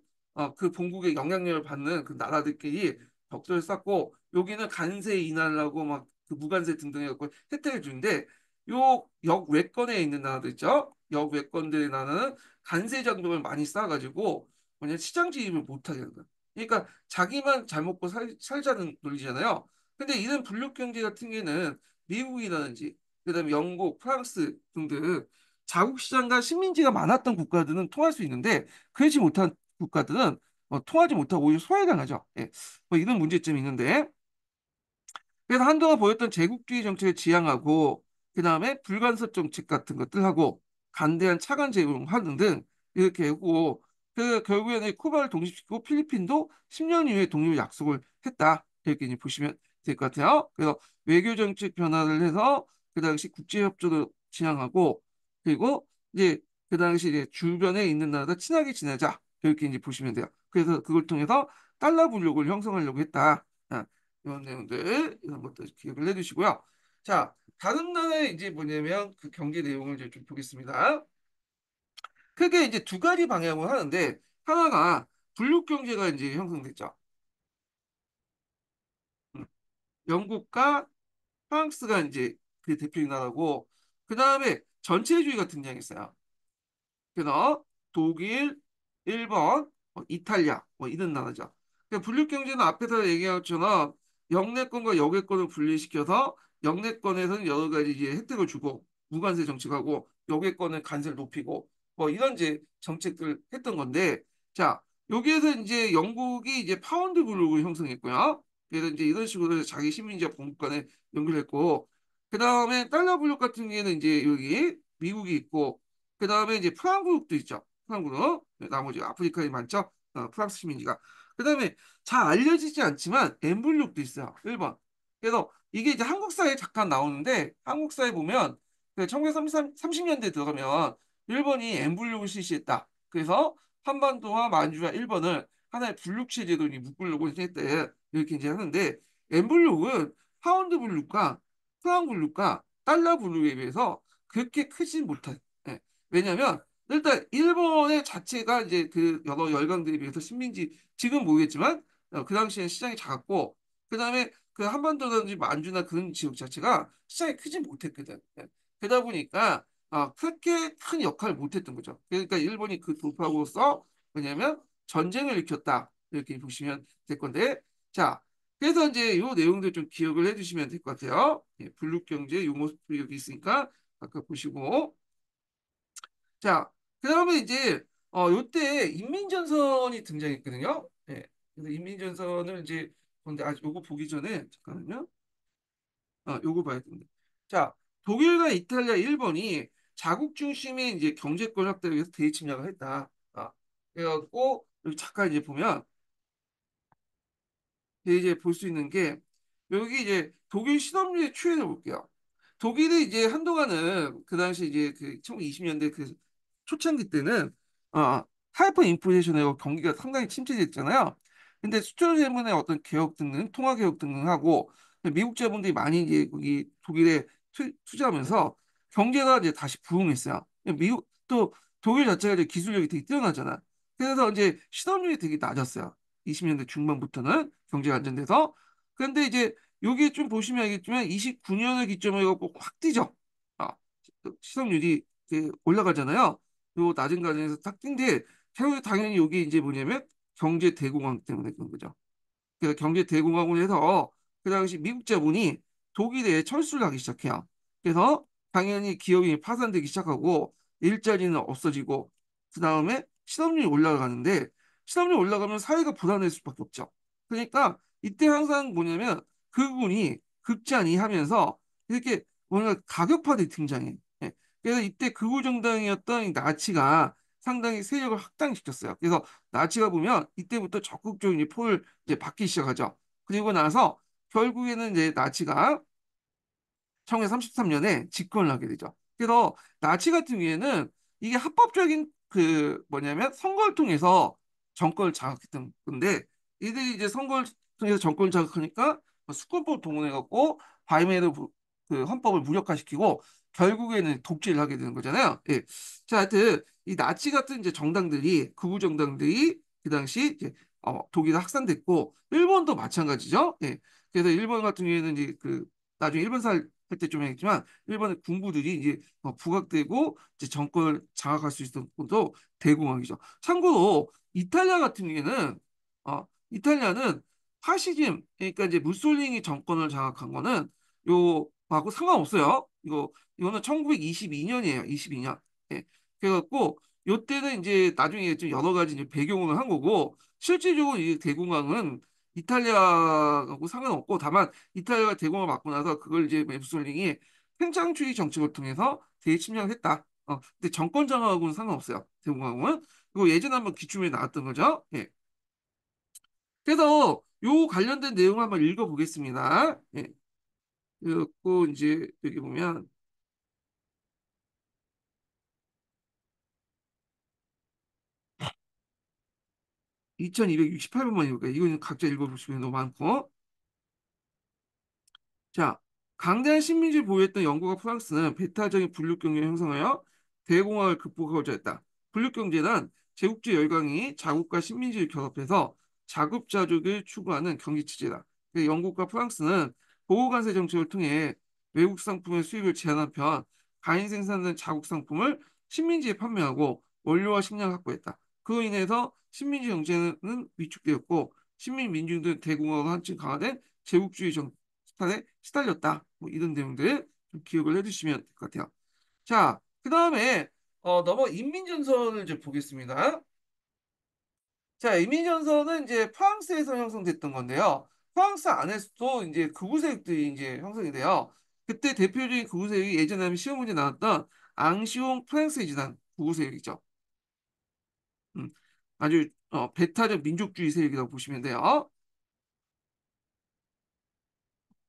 A: 그 본국의 영향력을 받는 그 나라들끼리 벽돌을 쌓고 여기는 관세 인하라고 막 그 무관세 등등 해갖고 혜택을 주는데 요 역외권에 있는 나라들 있죠? 역외권들의 나라는 관세 장벽을 많이 쌓아가지고 뭐냐 시장 진입을 못하게 하는 거야. 그러니까 자기만 잘 먹고 살자는 논리잖아요. 근데 이런 블록 경제 같은 경우에는 미국이라든지 그다음에 영국, 프랑스 등등 자국 시장과 식민지가 많았던 국가들은 통할 수 있는데 그렇지 못한 국가들은 통하지 못하고 오히려 소외당하죠. 예. 뭐 이런 문제점이 있는데 그래서 한동안 보였던 제국주의 정책을 지향하고 그다음에 불간섭 정책 같은 것들 하고 간대한 차관 제공하는 등 이렇게 하고 그 결국에는 쿠바를 독립시키고 필리핀도 10년 이후에 독립 약속을 했다. 이렇게 이제 보시면 될 것 같아요. 그래서 외교 정책 변화를 해서 그 당시 국제 협조도 지향하고 그리고 이제 그 당시 이제 주변에 있는 나라들 친하게 지내자. 이렇게 이제 보시면 돼요. 그래서 그걸 통해서 달러 블록을 형성하려고 했다. 이런 내용들 이런 것들 기억을 해두시고요. 자, 다른 나라의 이제 뭐냐면 그 경제 내용을 이제 좀 보겠습니다. 크게 이제 두 가지 방향으로 하는데 하나가 블록 경제가 이제 형성됐죠. 음, 영국과 프랑스가 이제 그 대표인 나라고, 그 다음에 전체주의가 등장했어요. 그래서 독일, 일본, 이탈리아 뭐 이런 나라죠. 그러니까 분립경제는 앞에서 얘기한 것처럼 영내권과 여객권을 분리시켜서 영내권에서는 여러 가지 이제 혜택을 주고 무관세 정책하고 여객권은 관세를 높이고 뭐 이런 이제 정책들 했던 건데, 자 여기에서 이제 영국이 이제 파운드 블록을 형성했고요. 그래서 이제 이런 식으로 자기 식민지와 본국간에 연결했고, 그 다음에 달러 블록 같은 경우에는 이제 여기 미국이 있고, 그 다음에 이제 프랑크도 있죠. 프랑크도. 나머지 아프리카에 많죠. 프랑스 시민지가. 그 다음에 잘 알려지지 않지만 엠블록도 있어요. 1번. 그래서 이게 이제 한국사에 잠깐 나오는데, 한국사에 보면 1930년대 들어가면 일본이 엠블록을 실시했다. 그래서 한반도와 만주와 일본을 하나의 블록 체제로 묶으려고 했대. 이렇게 이제 하는데, 엠블록은 파운드 블록과 프랑 블록과 달러 블록에 비해서 그렇게 크지 못해. 예. 왜냐하면 일단 일본의 자체가 이제 그 여러 열강들에 비해서 식민지, 지금 모르겠지만 그 당시에 시장이 작았고, 그 다음에 그 한반도라든지 만주나 그런 지역 자체가 시장이 크지 못했거든. 예. 그러다 보니까 그렇게 큰 역할을 못했던 거죠. 그러니까 일본이 그 돌파구로서 뭐냐면 전쟁을 일으켰다, 이렇게 보시면 될 건데, 자 그래서 이제 요 내용들 좀 기억을 해주시면 될 것 같아요. 예, 블록경제 요 모습도 여기 있으니까 아까 보시고, 자, 그다음에 이제 요때 인민전선이 등장했거든요. 예. 그래서 인민전선을 이제 근데 아직 요거 보기 전에 잠깐만요. 요거 봐야 됩니다. 자, 독일과 이탈리아, 일본이 자국 중심의 이제 경제권 확대를 위해서 대외 침략을 했다. 그래갖고 여기 잠깐 이제 보면 이제 볼 수 있는 게, 여기 이제 독일 실업률의 추이를 볼게요. 독일이 이제 한동안은 그 당시 이제 그 1920년대 그 초창기 때는 하이퍼 인플레이션으로 경기가 상당히 침체됐잖아요. 근데 수출 때문에 어떤 개혁 등등, 통화 개혁 등등 하고 미국 자본들이 많이 이제 거기 독일에 투자하면서 경제가 이제 다시 부흥했어요. 미국 또 독일 자체가 이제 기술력이 되게 뛰어나잖아. 그래서 이제 실업률이 되게 낮았어요. 20년대 중반부터는 경제가 안정돼서. 그런데 이제 여기 좀 보시면 알겠지만 29년을 기점으로 해갖고 확 뛰죠. 아, 시성률이 올라가잖아요. 요 낮은 가정에서 딱 뛴데, 결국에 당연히 여기 이제 뭐냐면 경제 대공황 때문에 그런 거죠. 그래서 경제 대공황을 해서 그 당시 미국 자본이 독일에 철수를 하기 시작해요. 그래서 당연히 기업이 파산되기 시작하고 일자리는 없어지고, 그 다음에 실업률이 올라가는데, 실업률이 올라가면 사회가 불안할 수밖에 없죠. 그러니까 이때 항상 뭐냐면 극운이 극찬이 하면서 이렇게 뭔가 가격화돼 등장해. 예. 그래서 이때 극우 정당이었던 이 나치가 상당히 세력을 확장시켰어요. 그래서 나치가 보면 이때부터 적극적인 이 포를 이제 받기 시작하죠. 그리고 나서 결국에는 이제 나치가 1933년에 집권을 하게 되죠. 그래서 나치 같은 경우에는 이게 합법적인 그 뭐냐면 선거를 통해서 정권을 장악했던 건데, 이들이 이제 선거를 통해서 정권을 장악하니까 수권법 동원해갖고 바이메르 그 헌법을 무력화시키고 결국에는 독재를 하게 되는 거잖아요. 예. 자, 하여튼 이 나치 같은 이제 정당들이, 극우 정당들이 그 당시 이제 독일에 확산됐고, 일본도 마찬가지죠. 예. 그래서 일본 같은 경우에는 이제 그 나중에 일본 살 때 좀 했지만 일본의 군부들이 이제 부각되고 이제 정권을 장악할 수 있었던 것도 대공황이죠. 참고로 이탈리아 같은 경우에는 이탈리아는 파시즘, 그러니까 이제 무솔리니 정권을 장악한 거는 요하고 상관없어요. 이거는 1922년이에요. 22년. 예. 그래갖고 요때는 이제 나중에 좀 여러 가지 이제 배경을 한 거고, 실질적으로 이 대공황은 이탈리아하고 상관없고, 다만 이탈리아가 대공을 받고 나서 그걸 이제 무솔리니이 팽창주의 정책을 통해서 대침략을 했다. 근데 정권 장악하고는 상관없어요. 대공황은. 그리고 예전에 한번 기출문에 나왔던 거죠. 예. 그래서 요 관련된 내용을 한번 읽어보겠습니다. 예. 그리고 이제 여기 보면 2268번만 읽을까요? 이거는 각자 읽어보시면 너무 많고. 자, 강대한 식민지를 보유했던 영국과 프랑스는 배타적인 분립경제를 형성하여 대공황을 극복하고자 했다. 분립경제란 제국주의 열강이 자국과 식민지를 결합해서 자급자족을 추구하는 경제체제다. 영국과 프랑스는 보호관세 정책을 통해 외국 상품의 수입을 제한한 편, 가인 생산된 자국 상품을 식민지에 판매하고 원료와 식량을 확보했다. 그로 인해서 식민지 경제는 위축되었고 식민 민중들은 대공황으로 한층 강화된 제국주의 정탄에 시달렸다. 뭐 이런 내용들 좀 기억을 해두시면 될 것 같아요. 자, 그 다음에 넘어 인민전선을 이제 보겠습니다. 자, 인민전선은 이제 프랑스에서 형성됐던 건데요. 프랑스 안에서도 이제 극우 세력들이 이제 형성이 돼요. 그때 대표적인 극우 세력이 예전에 한번 시험 문제 나왔던 앙시옹 프랑스의 지단 극우 세력이죠. 음, 아주 배타적 민족주의 세력이라고 보시면 돼요.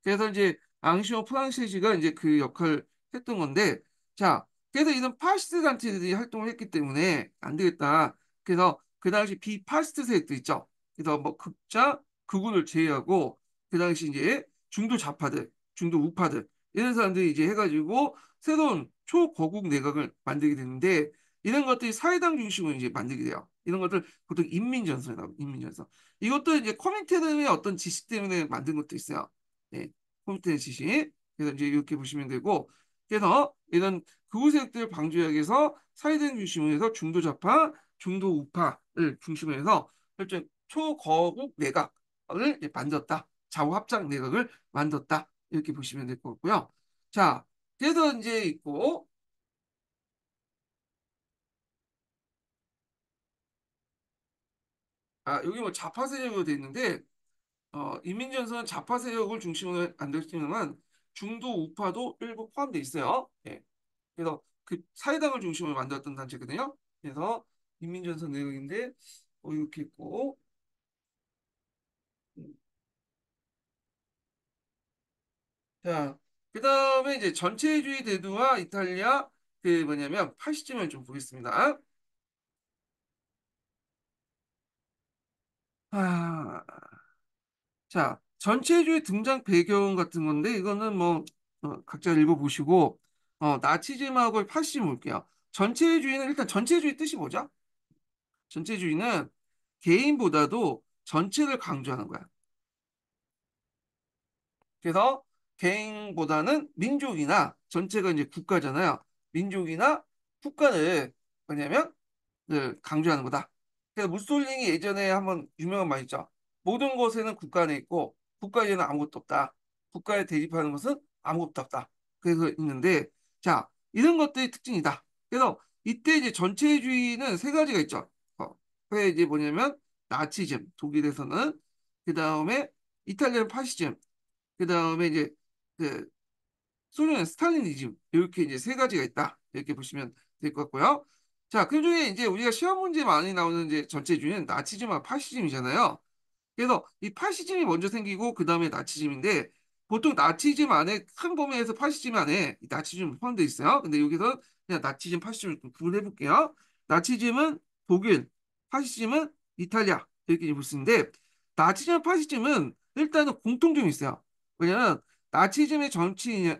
A: 그래서 이제 앙시오 프랑시시가 이제 그 역할을 했던 건데, 자, 그래서 이런 파시스트 단체들이 활동을 했기 때문에 안 되겠다. 그래서 그 당시 비파시스트 세력들 있죠. 그래서 뭐 극자, 극우를 제외하고 그 당시 이제 중도 좌파들, 중도 우파들 이런 사람들이 이제 해가지고 새로운 초거국 내각을 만들게 되는데 이런 것들이 사회당 중심으로 이제 만들게 돼요. 이런 것들 보통 인민전선이라고 인민전선. 이것도 이제 코민테르의 어떤 지식 때문에 만든 것도 있어요. 네. 홈페이지 지시. 그래서 이제 이렇게 보시면 되고, 그래서 이런 극우 세력들 방지하기 위해서 사회적 중심으로 해서 중도 좌파, 중도 우파를 중심으로 해서 일종 초거국 내각을 이제 만들었다. 좌우 합작 내각을 만들었다. 이렇게 보시면 될 것 같고요. 자, 그래서 이제 있고, 여기 뭐 좌파 세력으로 돼 있는데, 인민전선 좌파 세력을 중심으로 만들었지만 중도 우파도 일부 포함되어 있어요. 예. 그래서 그 사회당을 중심으로 만들었던 단체거든요. 그래서 인민전선 내용인데 이렇게 있고 음, 자 그다음에 이제 전체주의 대두와 이탈리아 그 뭐냐면 파시즘을 좀 보겠습니다. 아, 자 전체주의 등장 배경 같은 건데 이거는 뭐 각자 읽어보시고 나치즘하고 파시즘 볼게요. 전체주의는 일단 전체주의 뜻이 뭐죠? 전체주의는 개인보다도 전체를 강조하는 거야. 그래서 개인보다는 민족이나 전체가 이제 국가잖아요. 민족이나 국가를 뭐냐면 늘 강조하는 거다. 그래서 무솔링이 예전에 한번 유명한 말 있죠. 모든 것에는 국가 안에 있고 국가에는 아무것도 없다. 국가에 대립하는 것은 아무것도 없다. 그래서 있는데 자 이런 것들이 특징이다. 그래서 이때 이제 전체주의는 세 가지가 있죠. 그게 이제 뭐냐면 나치즘 독일에서는 그 다음에 이탈리아는 파시즘 그 다음에 이제 그 소련의 스탈리니즘 이렇게 이제 세 가지가 있다 이렇게 보시면 될 것 같고요. 자, 그중에 이제 우리가 시험 문제 많이 나오는 이제 전체주의는 나치즘과 파시즘이잖아요. 그래서 이 파시즘이 먼저 생기고 그 다음에 나치즘인데 보통 나치즘 안에 큰 범위에서 파시즘 안에 이 나치즘 포함되어 있어요. 근데 여기서 그냥 나치즘, 파시즘을 좀 구분해 볼게요. 나치즘은 독일, 파시즘은 이탈리아 이렇게 볼 수 있는데 나치즘, 파시즘은 일단은 공통점이 있어요. 왜냐하면 나치즘의 정치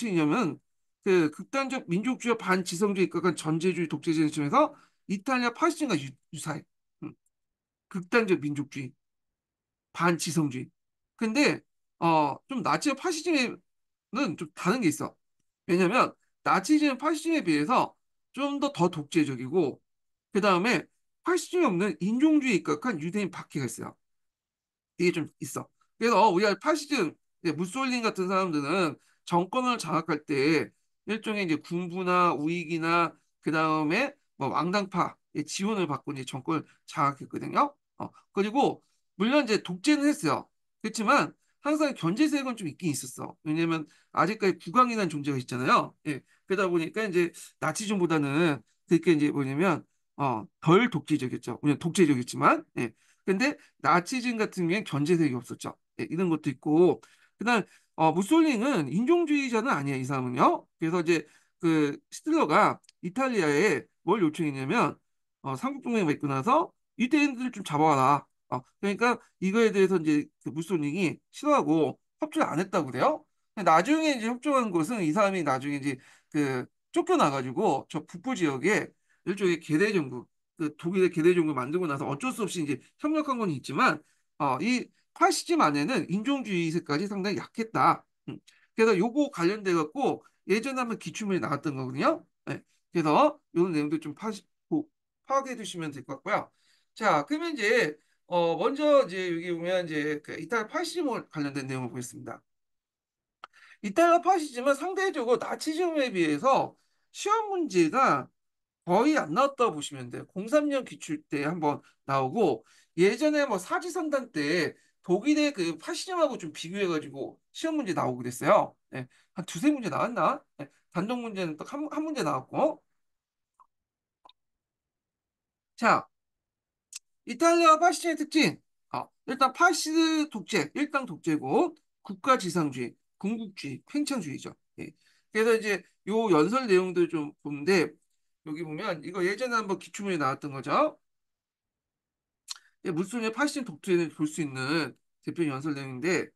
A: 이념은 그 극단적 민족주의와 반지성주의 극한 전제주의 독재적인 점에서 이탈리아 파시즘과 유사해. 음, 극단적 민족주의. 반지성주의. 근데 좀 나치와 파시즘에는 좀 다른 게 있어. 왜냐면 나치즘은 파시즘에 비해서 좀 더 독재적이고 그 다음에 파시즘이 없는 인종주의에 입각한 유대인 박해가 있어요. 이게 좀 있어. 그래서 우리가 파시즘, 이제 무솔린 같은 사람들은 정권을 장악할 때 일종의 이제 군부나 우익이나 그 다음에 뭐 왕당파의 지원을 받고 이제 정권을 장악했거든요. 그리고 물론 이제 독재는 했어요. 그렇지만 항상 견제 세력은 좀 있긴 있었어. 왜냐면 아직까지 국왕이라는 존재가 있잖아요. 예. 그러다 보니까 이제 나치즘보다는 그게 이제 뭐냐면 덜 독재적이었죠. 물론 독재적이었지만 예. 근데 나치즘 같은 경우에는 견제색이 없었죠. 예, 이런 것도 있고 그다음 무솔링은 인종주의자는 아니에요. 이 사람은요. 그래서 이제 그 히틀러가 이탈리아에 뭘 요청했냐면 삼국동맹 맺고 나서 유대인들 좀 잡아와라. 그러니까 이거에 대해서 이제 그 무솔링이 싫어하고 협조를 안 했다고 그래요. 근데 나중에 이제 협조한 것은 이 사람이 나중에 이제 그 쫓겨나가지고 저 북부 지역에 일종의 계대정국 그 독일의 계대종국을 만들고 나서 어쩔 수 없이 이제 협력한 건 있지만 이 파시즘 안에는 인종주의 색깔이 상당히 약했다. 그래서 요거 관련돼 갖고 예전에 한번 기출문이 나왔던 거거든요. 네. 그래서 이런 내용도 좀 파악해 두시면 될 것 같고요. 자, 그러면 이제 먼저 이제 여기 보면 이제 그 이탈리아 파시즘과 관련된 내용을 보겠습니다. 이탈리아 파시즘은 상대적으로 나치즘에 비해서 시험 문제가 거의 안 나왔다고 보시면 돼요. 03년 기출 때 한번 나오고 예전에 뭐 사지선단 때 독일의 그 파시즘하고 좀 비교해가지고 시험 문제 나오고 그랬어요. 네, 한 두세 문제 나왔나? 네, 단독 문제는 딱 한 문제 나왔고. 자, 이탈리아 파시즘의 특징. 일단 파시스 독재, 일당 독재고 국가지상주의, 군국주의, 팽창주의죠. 예. 그래서 이제 요 연설 내용들 좀 보는데 여기 보면 이거 예전에 한번 기출문제 나왔던 거죠. 무술의 파시즘 독재를 볼 수 있는 대표 연설 내용인데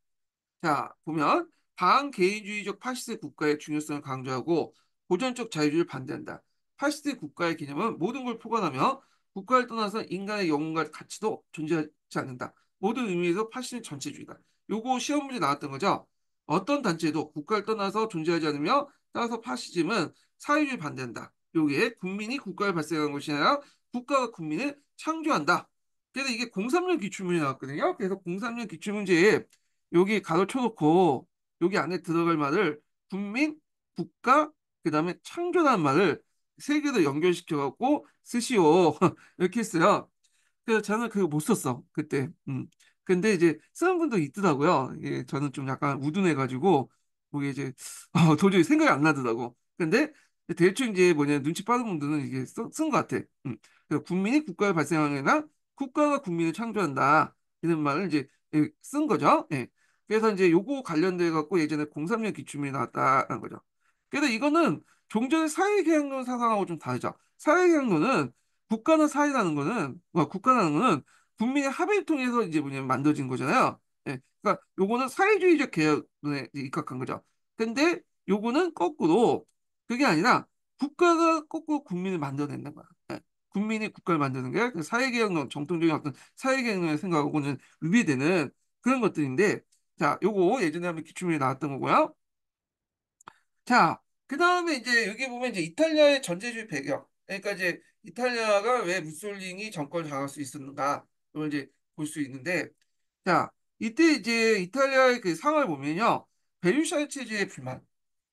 A: 자, 보면 반개인주의적 파시스트 국가의 중요성을 강조하고 보전적 자유주의를 반대한다. 파시스트 국가의 개념은 모든 걸 포괄하며 국가를 떠나서 인간의 영혼과 가치도 존재하지 않는다. 모든 의미에서 파시즘 전체주의다. 요거 시험 문제 나왔던 거죠. 어떤 단체도 국가를 떠나서 존재하지 않으며 따라서 파시즘은 사회주의 반대한다. 요게 국민이 국가를 발생한 것이 아니라 국가가 국민을 창조한다. 그래서 이게 03년 기출문제 나왔거든요. 그래서 03년 기출문제에 여기 가로 쳐놓고 여기 안에 들어갈 말을 국민, 국가, 그다음에 창조라는 말을 세 개도 연결시켜 갖고 쓰시오 이렇게 했어요. 그래서 저는 그거 못 썼어 그때. 근데 이제 쓰는 분도 있더라고요. 예, 저는 좀 약간 우둔해가지고 뭐 이제 도저히 생각이 안 나더라고. 근데 대충 이제 뭐냐 눈치 빠른 분들은 이게 쓴 것 같아. 그래서 국민이 국가를 발생하거나 국가가 국민을 창조한다 이런 말을 이제 쓴 거죠. 예. 그래서 이제 요거 관련돼 갖고 예전에 03년 기출문이 나왔다는 거죠. 그래서 이거는 종전의 사회계약론 사상하고 좀 다르죠. 사회계약론은 국가라는 거는 국민의 합의를 통해서 이제 뭐냐면 만들어진 거잖아요. 예. 그러니까 요거는 사회주의적 개혁에 입각한 거죠. 근데 요거는 거꾸로 그게 아니라 국가가 거꾸로 국민을 만들어낸다는 거야. 예. 국민이 국가를 만드는 게 사회개혁론, 정통적인 어떤 사회개혁론의 생각하고는 위배되는 그런 것들인데, 자, 요거 예전에 한번 기출문제 나왔던 거고요. 자, 그 다음에 이제 여기 보면 이제 이탈리아의 전제주의 배경. 그러니까 이제 이탈리아가 왜 무솔리니 정권을 장악할 수 있었는가. 이걸 이제 볼 수 있는데, 자, 이때 이제 이탈리아의 그 상황을 보면요. 베르사유 체제의 불만.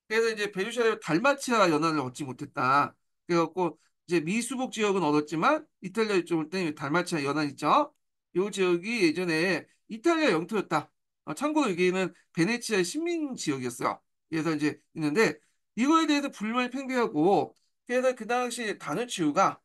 A: 그래서 이제 베르사유 달마치아 연안을 얻지 못했다. 그래갖고 이제 미수복 지역은 얻었지만 이탈리아 이쪽을 때는 달마치아 연안 있죠. 요 지역이 예전에 이탈리아 영토였다. 참고로 여기는 베네치아 식민 지역이었어요. 그래서 이제 있는데 이거에 대해서 불만이 팽배하고 그래서 그 당시 다누치우가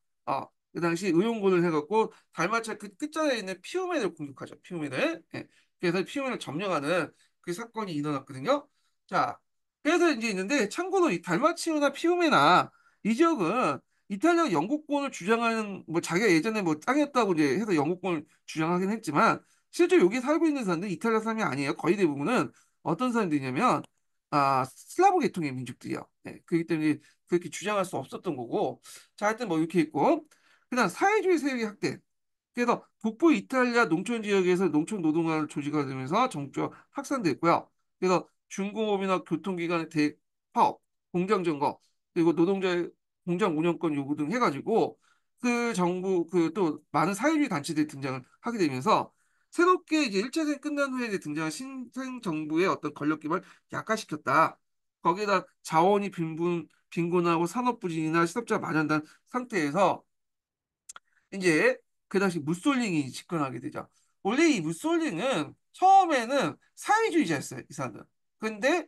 A: 그 당시 의용군을 해갖고 달마치아 그 끝자리에 있는 피우메를 공격하죠. 피우메를. 예. 그래서 피우메를 점령하는 그 사건이 일어났거든요. 자, 그래서 이제 있는데 참고로 이 달마치오나 피우메나 이 지역은 이탈리아 영국권을 주장하는 뭐 자기가 예전에 뭐 땅이었다고 이제 해서 영국권을 주장하긴 했지만 실제 여기 살고 있는 사람들이 이탈리아 사람이 아니에요. 거의 대부분은 어떤 사람들이냐면 슬라브 계통의 민족들이요. 네, 그렇기 때문에 그렇게 주장할 수 없었던 거고 자 하여튼 뭐 이렇게 있고 그다음 사회주의 세력의 확대 그래서 북부 이탈리아 농촌 지역에서 농촌 노동을 조직화되면서 정치가 확산됐고요. 그래서 중공업이나 교통기관의 대파업, 공장 점거, 그리고 노동자의 공장 운영권 요구 등 해가지고 그 정부 그 또 많은 사회주의 단체들이 등장을 하게 되면서 새롭게 이제 1차 대전 끝난 후에 이제 등장한 신생 정부의 어떤 권력 기반을 약화시켰다. 거기에다 자원이 빈곤하고 산업 부진이나 실업자가 만연한 상태에서 이제 그 당시 무솔링이 집권하게 되죠. 원래 이 무솔링은 처음에는 사회주의자였어요, 이 사람은. 근데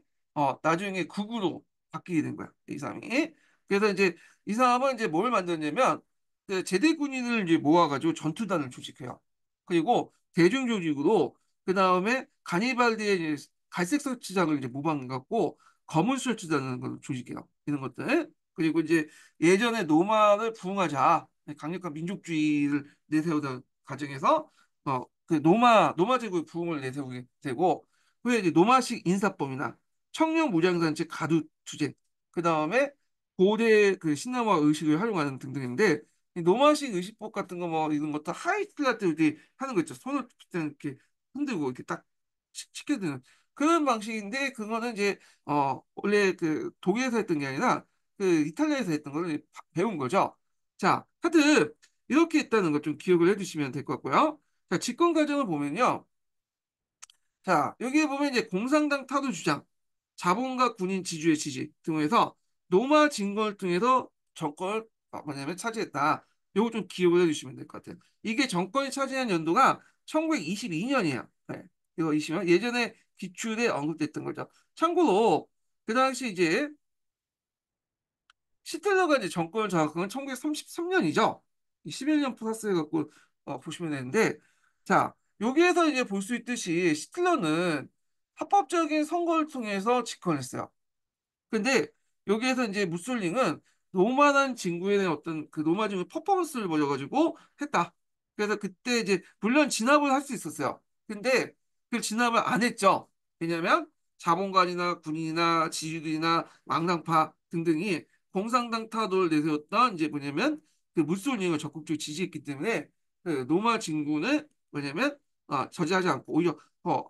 A: 나중에 극우로 바뀌게 된 거야, 이 사람이. 그래서 이제 이 사람은 이제 뭘 만드냐면 그 제대 군인을 이제 모아가지고 전투단을 조직해요. 그리고 대중 조직으로 그 다음에 가니발디의 이제 갈색 설치장을 이제 모방해갖고 검은 설치장을 걸 조직해요. 이런 것들. 그리고 이제 예전에 노마를 부흥하자. 강력한 민족주의를 내세우던 과정에서 그 노마 제국의 부흥을 내세우게 되고 후에 이제 노마식 인사법이나 청년 무장단체 가두 투쟁 그 다음에 고대 그 신라와 의식을 활용하는 등등인데 이 노마식 의식법 같은 거 뭐 이런 것도 하이스틸라트 이렇게 하는 거 있죠 손을 이렇게 흔들고 이렇게 딱 치켜드는 그런 방식인데 그거는 이제 원래 그 독일에서 했던 게 아니라 그 이탈리아에서 했던 거를 이제 배운 거죠. 자, 하여튼 이렇게 했다는 거 좀 기억을 해두시면 될 것 같고요. 자, 집권 과정을 보면요. 자, 여기에 보면 이제 공산당 타도 주장, 자본가 군인 지주의 지지 등에서 노마 진거를 통해서 정권을 뭐냐면 차지했다. 요거 좀 기억을 해주시면 될 것 같아요. 이게 정권이 차지한 연도가 1922년이에요. 네. 이거 20년 예전에 기출에 언급됐던 거죠. 참고로 그 당시 이제 히틀러가 이제 정권을 장악한 건 1933년이죠. 11년 플러스 해갖고 보시면 되는데, 자, 여기에서 이제 볼 수 있듯이 히틀러는 합법적인 선거를 통해서 집권했어요. 근데 여기에서 이제 무솔링은 노만한 진구에 대한 어떤 그 노마 진구 퍼포먼스를 보여가지고 했다. 그래서 그때 이제 물론 진압을 할 수 있었어요. 근데 그 진압을 안 했죠. 왜냐하면 자본가이나 군인이나 지주들이나 망당파 등등이 공산당 타도를 내세웠던 이제 뭐냐면 그 무솔링을 적극적으로 지지했기 때문에 그 노마 진군을 뭐냐면 저지하지 않고 오히려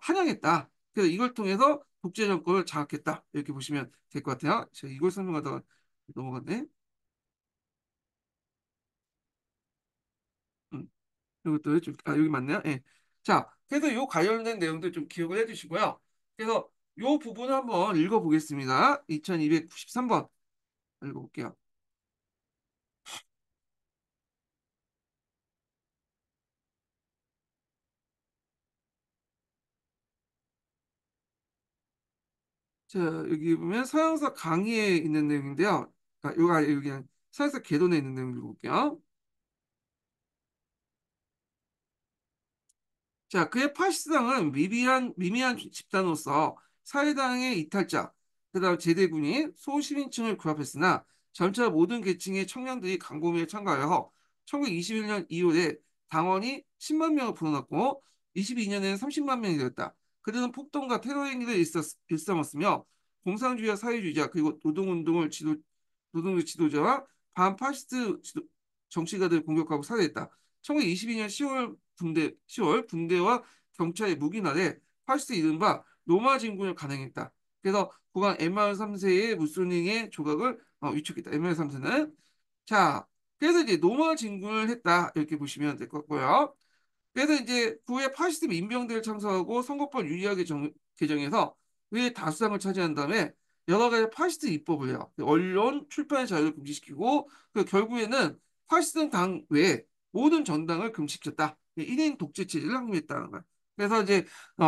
A: 환영했다. 그래서 이걸 통해서 독재 정권을 장악했다. 이렇게 보시면 될 것 같아요. 제가 이걸 설명하다가 넘어갔네. 음, 이것도 좀, 여기 맞네요. 예. 자, 그래서 요 관련된 내용들 좀 기억을 해주시고요. 그래서 요 부분을 한번 읽어보겠습니다. 2293번 읽어볼게요. 자, 여기 보면 서양사 강의에 있는 내용인데요. 여기 그냥 서양사 개론에 있는 내용 읽어볼게요. 자, 그의 파시스당은 미미한 집단으로서 사회당의 이탈자, 그다음 제대군이 소시민층을 구합했으나 점차 모든 계층의 청년들이 강공에 참가하여 1921년 2월에 당원이 10만 명을 불어넣고 22년에는 30만 명이 되었다. 그들은 폭동과 테러 행위를 일삼았으며 공산주의와 사회주의자 그리고 노동의 지도자와 반파시스트 정치가들을 공격하고 살해했다. 1922년 10월 군대와 경찰의 무기날에 파시스트 이른바 로마 진군을 간행했다. 그래서 국왕 엠마누엘 3세의 무솔리니의 조각을 위촉했다. 엠마누엘 3세는 자, 그래서 이제 노마 진군을 했다. 이렇게 보시면 될 것 같고요. 그래서 이제 후에 파시스트 민병대를 창설하고 선거법 유리하게 개정해서 의 다수당을 차지한 다음에 여러 가지 파시스트 입법을 해요. 언론, 출판의 자유를 금지시키고 그 결국에는 파시스트 당 외에 모든 정당을 금지시켰다. 1인 독재 체제를 확립했다는 거야. 그래서 이제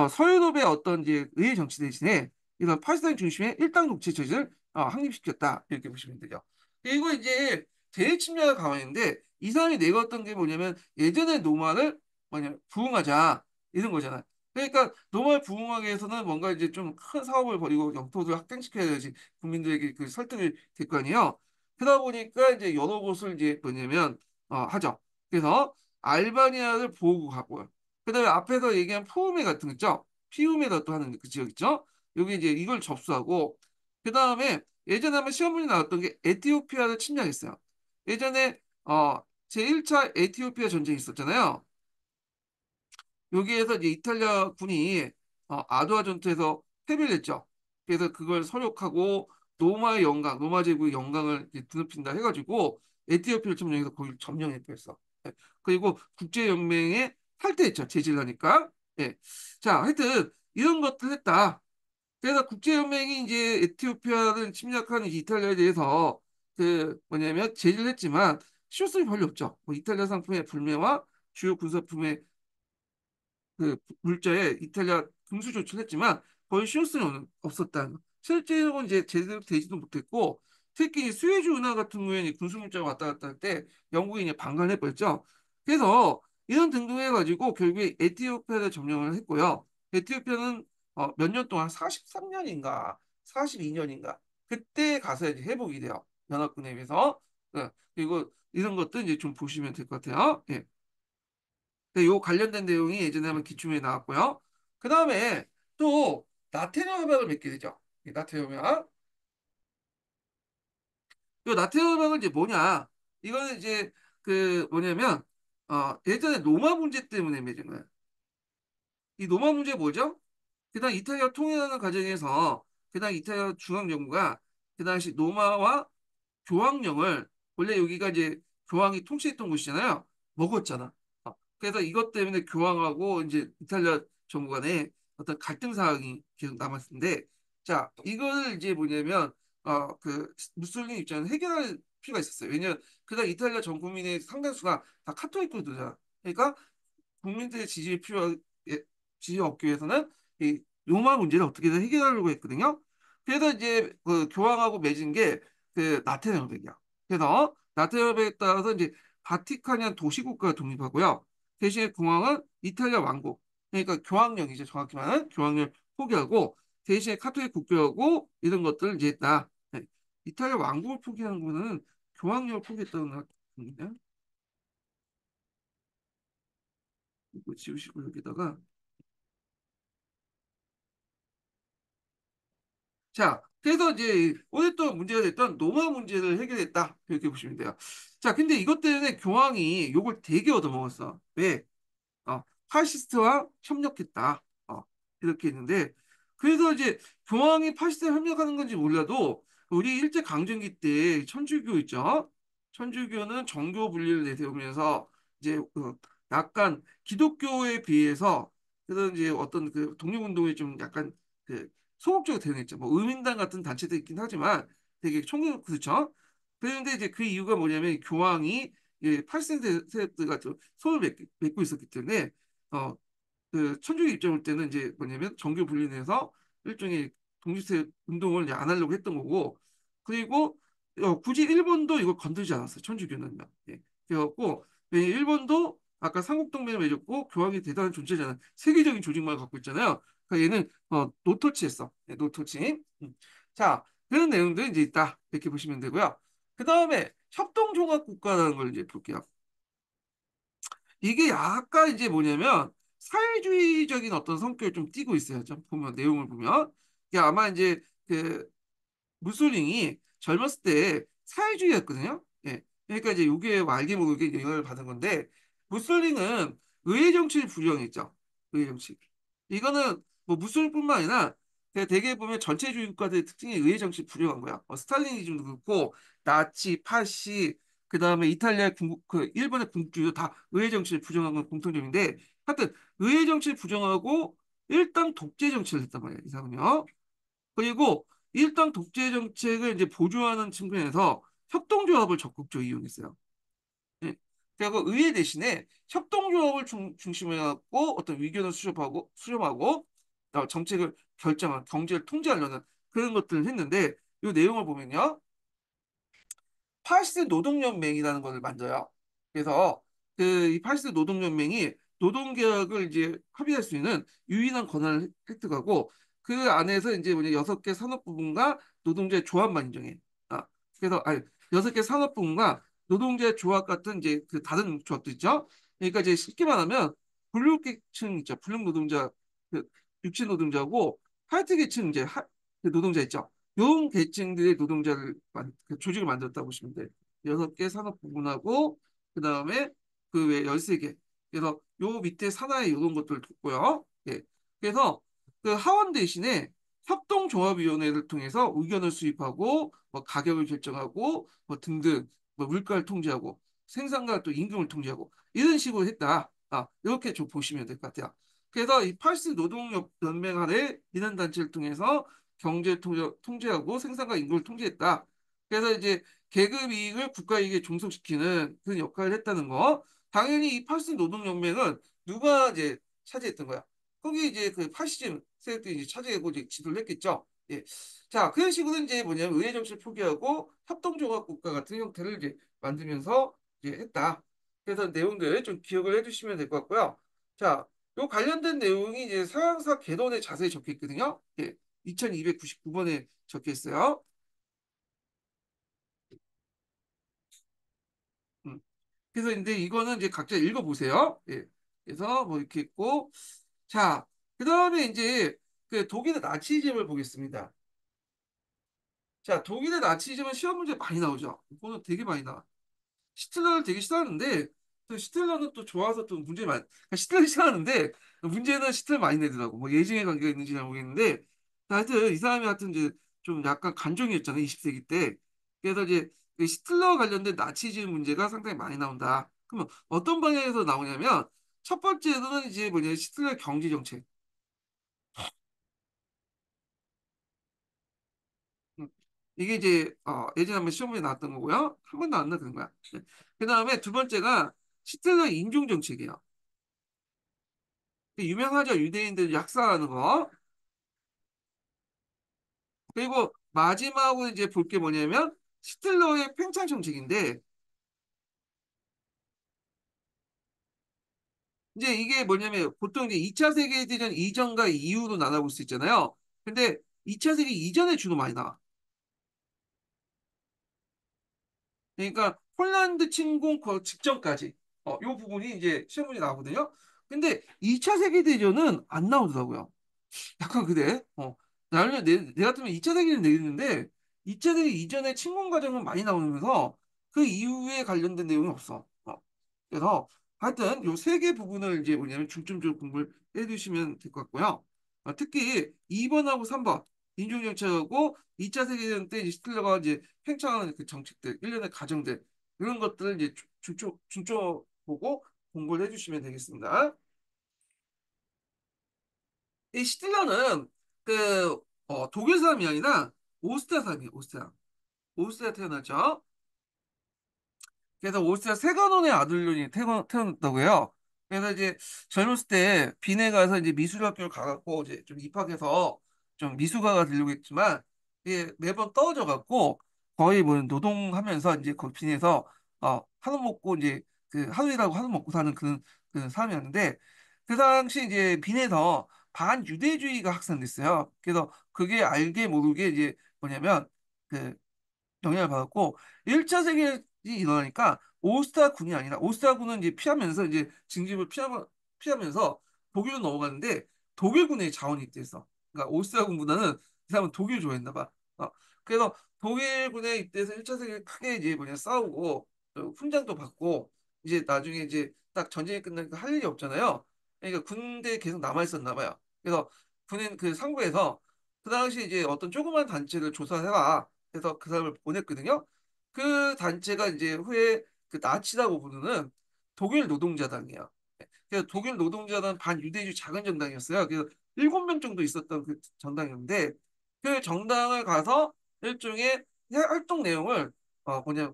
A: 서유럽의 어떤 이제 의회 정치 대신에 이런 파시스트 중심의 일당 독재 체제를 확립시켰다. 이렇게 보시면 되죠. 그리고 이제 대외침략을 강화했는데 이 사람이 내걸었던 게 뭐냐면 예전에 노마를 부흥하자 이런 거잖아. 그러니까 노멀 부흥하기 위해서는 뭔가 이제 좀 큰 사업을 벌이고 영토를 확장시켜야 되지 국민들에게 그 설득이 될 거 아니에요. 그러다 보니까 이제 여러 곳을 이제 뭐냐면 하죠. 그래서 알바니아를 보고 가고요. 그다음에 앞에서 얘기한 포우메 같은 거 있죠. 피우메다 또 하는 그 지역 있죠. 여기 이제 이걸 접수하고 그다음에 예전에 한번 시험 문제 나왔던 게 에티오피아를 침략했어요. 예전에 제1차 에티오피아 전쟁이 있었잖아요. 여기에서 이제 이탈리아 군이 아두아 전투에서 패배를 했죠. 그래서 그걸 설욕하고 로마의 영광, 로마 제국의 영광을 이제 드높인다 해가지고 에티오피아를 점령해서 거기를 점령했어. 예. 그리고 국제연맹에 탈퇴했죠. 제지를 하니까. 예. 자, 하여튼 이런 것들 했다. 그래서 국제연맹이 이제 에티오피아를 침략한 이탈리아에 대해서 그 뭐냐면 제지를 했지만 실효성이 별로 없죠. 뭐 이탈리아 상품의 불매와 주요 군사품의 그 물자에 이탈리아 금수 조치를 했지만 거의 실효성이 없었다. 실제로 이제 제대로 되지도 못했고 특히 수에즈 운하 같은 경우에는 군수 물자가 왔다 갔다 할 때 영국이 이제 방관해 버렸죠. 그래서 이런 등등해 가지고 결국에 에티오피아를 점령을 했고요. 에티오피아는 몇 년 동안 43년인가 42년인가 그때 가서 이제 회복이 돼요. 연합군에 비해서. 그리고 이런 것도 이제 좀 보시면 될 것 같아요. 예. 요 관련된 내용이 예전에 한번 기출문에 나왔고요. 그 다음에 또 나트륨 협약을 맺게 되죠. 이 나트륨 협약. 요 나트륨 협약은 이제 뭐냐? 이거는 이제 그 뭐냐면 예전에 로마 문제 때문에 맺은 거예요. 이 로마 문제 뭐죠? 그다음 이탈리아 통일하는 과정에서 그다음 이탈리아 중앙정부가 그 당시 로마와 교황령을 원래 여기가 이제 교황이 통치했던 곳이잖아요. 먹었잖아. 그래서 이것 때문에 교황하고 이제 이탈리아 정부 간에 어떤 갈등 사항이 계속 남았는데, 자, 이걸 이제 뭐냐면 그 무솔리니 입장에서 해결할 필요가 있었어요. 왜냐면 그다음 이탈리아 전 국민의 상당수가 다 카톨릭교도잖아. 그러니까 국민들의 지지를 지지 얻기 위해서는 이 로마 문제를 어떻게든 해결하려고 했거든요. 그래서 이제 그 교황하고 맺은 게 그 나트랑 협약이야. 그래서 나트랑 협약에 따라서 이제 바티칸이란 도시국가가 독립하고요. 대신에 공항은 이탈리아 왕국, 그러니까 교황령이죠. 정확히 말하면 교황령 포기하고 대신에 카톨릭 국교하고 이런 것들을 이제 했다. 네. 이탈리아 왕국을 포기하는 거는 교황령을 포기했다는 거거든요. 이거 지우시고 여기다가, 자, 그래서 이제 오늘 또 문제가 됐던 노마 문제를 해결했다. 이렇게 보시면 돼요. 자, 근데 이것 때문에 교황이 욕을 되게 얻어먹었어. 왜? 파시스트와 협력했다. 이렇게 했는데, 그래서 이제 교황이 파시스트와 협력하는 건지 몰라도 우리 일제 강점기 때 천주교 있죠? 천주교는 정교 분리를 내세우면서 이제 약간 기독교에 비해서 그런 이제 어떤 그 독립운동에 좀 약간 그 소극적으로 대응했죠. 뭐 의민당 같은 단체도 있긴 하지만 되게 총격 그렇죠. 그런데 이제 그 이유가 뭐냐면 교황이 팔센트가 손을 맺고 있었기 때문에 어, 그 천주교 입장 올 때는 이제 뭐냐면 정교 분리해서 일종의 독립세 운동을 이제 안 하려고 했던 거고, 그리고 굳이 일본도 이걸 건들지 않았어요. 천주교는요. 예. 그래갖고 일본도 아까 삼국동맹을 맺었고 교황이 대단한 존재잖아요. 세계적인 조직망을 갖고 있잖아요. 그러니까 얘는 노터치했어. 네, 노터치. 자, 그런 내용들 이제 있다. 이렇게 보시면 되고요. 그 다음에 협동종합국가라는 걸 이제 볼게요. 이게 약간 이제 뭐냐면 사회주의적인 어떤 성격을 좀 띠고 있어요. 좀 보면 내용을 보면 이게 아마 이제 그 무솔링이 젊었을 때 사회주의였거든요. 예. 그러니까 이제 이게 알게 모르게 영향을 받은 건데 무솔링은 의회 정치를 부정했죠. 의회 정치. 이거는 뭐 무솔링뿐만 아니라 그냥 대개 보면 전체주의 국가들의 특징이 의회 정치 부정한 거야. 스탈리니즘도 그렇고 나치, 파시, 그다음에 이탈리아 그 일본의 군국주의도 다 의회 정치를 부정한 건 공통점인데 하여튼 의회 정치를 부정하고 일당 독재 정치를 했단 말이에요. 이 사람은요. 그리고 일당 독재 정책을 이제 보조하는 측면에서 협동조합을 적극적으로 이용했어요. 예. 그리고 의회 대신에 협동조합을 중심으로 해갖고 어떤 위견을 수렴하고 정책을 결정한 경제를 통제하려는 그런 것들을 했는데 이 내용을 보면요. 파시스 노동연맹이라는 것을 만들어요. 그래서 이 파시스 노동연맹이 노동계약을 이제 합의할 수 있는 유일한 권한을 획득하고 그 안에서 이제 뭐냐 6개 산업부문과 노동자의 조합만 인정해. 아, 그래서 아니 6개 산업부문과 노동자의 조합 같은 이제 그 다른 조합도 있죠. 그러니까 이제 쉽게 말하면 불육계층 있죠. 불육노동자, 그 육체 노동자고 하이트계층 이제 그 노동자 있죠. 요 계층들의 노동자를 그 조직을 만들었다고 보시면 돼요. 6개 산업 부문하고 그다음에 그 외 13개. 그래서 요 밑에 산하에 이런 것들을 뒀고요. 예. 그래서 그 하원 대신에 협동조합위원회를 통해서 의견을 수립하고 뭐 가격을 결정하고 뭐 등등 뭐 물가를 통제하고 생산과 또 임금을 통제하고 이런 식으로 했다. 이렇게 좀 보시면 될 것 같아요. 그래서 이 팔스 노동연맹 안에 이런 단체를 통해서 경제를 통제하고 생산과 인구를 통제했다. 그래서 이제 계급 이익을 국가 이익에 종속시키는 그런 역할을 했다는 거. 당연히 이 팔순 노동연맹은 누가 이제 차지했던 거야? 거기 이제 그 파시즘 세력들이 이제 차지하고 이제 지도를 했겠죠. 예. 자, 그런 식으로 이제 뭐냐면 의회 정치를 포기하고 협동조합 국가 같은 형태를 이제 만들면서 이제 했다. 그래서 내용들 좀 기억을 해두시면 될 것 같고요. 자, 요 관련된 내용이 이제 서양사 개론에 자세히 적혀 있거든요. 예. 2299번에 적혀 있어요. 음. 그래서 이제 이거는 이제 각자 읽어보세요. 예. 그래서 뭐 이렇게 있고, 자, 그 다음에 이제 그 독일의 나치즘을 보겠습니다. 자, 독일의 나치즘은 시험 문제 많이 나오죠. 이거는 되게 많이 나와. 히틀러를 되게 싫어하는데 또 시틀러는 또 좋아서 또 문제 많. 그러니까 시틀러 싫어하는데 문제는 시틀러 많이 내더라고. 뭐 예증의 관계가 있는지 잘 모르겠는데 하여튼 이 사람이 하여튼 이제 좀 약간 간종이었잖아 20세기 때. 그래서 이제 그 시틀러 관련된 나치즘 문제가 상당히 많이 나온다. 그러면 어떤 방향에서 나오냐면 첫 번째는 이제 뭐냐 시틀러의 경제 정책. 음, 이게 이제 예전에 한번 시험에 나왔던 거고요. 한 번도 안 나왔던 거야. 그 다음에 두 번째가 시틀러의 인종 정책이에요. 유명하죠. 유대인들 약살하는 거. 그리고 마지막으로 이제 볼 게 뭐냐면 히틀러의 팽창 정책인데 이제 이게 뭐냐면 보통 이제 2차 세계대전 이전과 이후로 나눠볼 수 있잖아요. 근데 2차 세계 이전에 주로 많이 나와. 그러니까 폴란드 침공 그 직전까지 요 부분이 이제 시험문제 나오거든요. 근데 2차 세계대전은 안 나오더라고요. 약간 그래. 나는 내 같으면 2차 대기를 내겠는데 2차 대기 이전에 침공 과정은 많이 나오면서 그 이후에 관련된 내용이 없어. 그래서 하여튼 요 세 개 부분을 이제 뭐냐면 중점적으로 공부를 해두시면 될 것 같고요. 특히 2번하고 3번 인종정책하고 2차 세계대전 때 이제 히틀러가 이제 팽창하는 그 정책들, 일련의 과정들 이런 것들을 이제 중점 보고 공부를 해주시면 되겠습니다. 이 시틸러는 그 독일 사람이 아니라 오스트리아 사람이에요. 오스트리아. 오스트리아 태어났죠. 그래서 오스트리아 세가논의 아들로 태어났다고 해요. 그래서 이제 젊었을 때 빈에 가서 이제 미술학교를 가갖고 이제 좀 입학해서 좀 미술가가 되려고 했지만 이게 매번 떨어져 갖고 거의 뭐 노동하면서 이제 거기 빈에서 한우 먹고 이제 그 하루 일하고 한우 먹고 사는 그런 사람이었는데 그 당시 이제 빈에서 반유대주의가 확산됐어요. 그래서 그게 알게 모르게 이제 뭐냐면 그 영향을 받았고 1차 세계대전이 일어나니까 오스트리아군이 아니라 오스트리아군은 이제 피하면서 이제 징집을 피하면서 독일로 넘어가는데 독일군의 자원이 입대했어. 그러니까 오스트리아군보다는 이 사람은 독일 좋아했나 봐. 그래서 독일군에 입대해서 1차 세계 크게 이제 뭐냐 싸우고 훈장도 받고 이제 나중에 이제 딱 전쟁이 끝나니까 할 일이 없잖아요. 그러니까 군대에 계속 남아 있었나 봐요. 그래서 군인 그 상부에서 그 당시 이제 어떤 조그만 단체를 조사해라. 해서 그 사람을 보냈거든요. 그 단체가 이제 후에 그 나치라고 부르는 독일 노동자당이에요. 그래서 독일 노동자당 반유대주의 작은 정당이었어요. 그래서 7명 정도 있었던 그 정당이었는데 그 정당을 가서 일종의 활동 내용을 뭐냐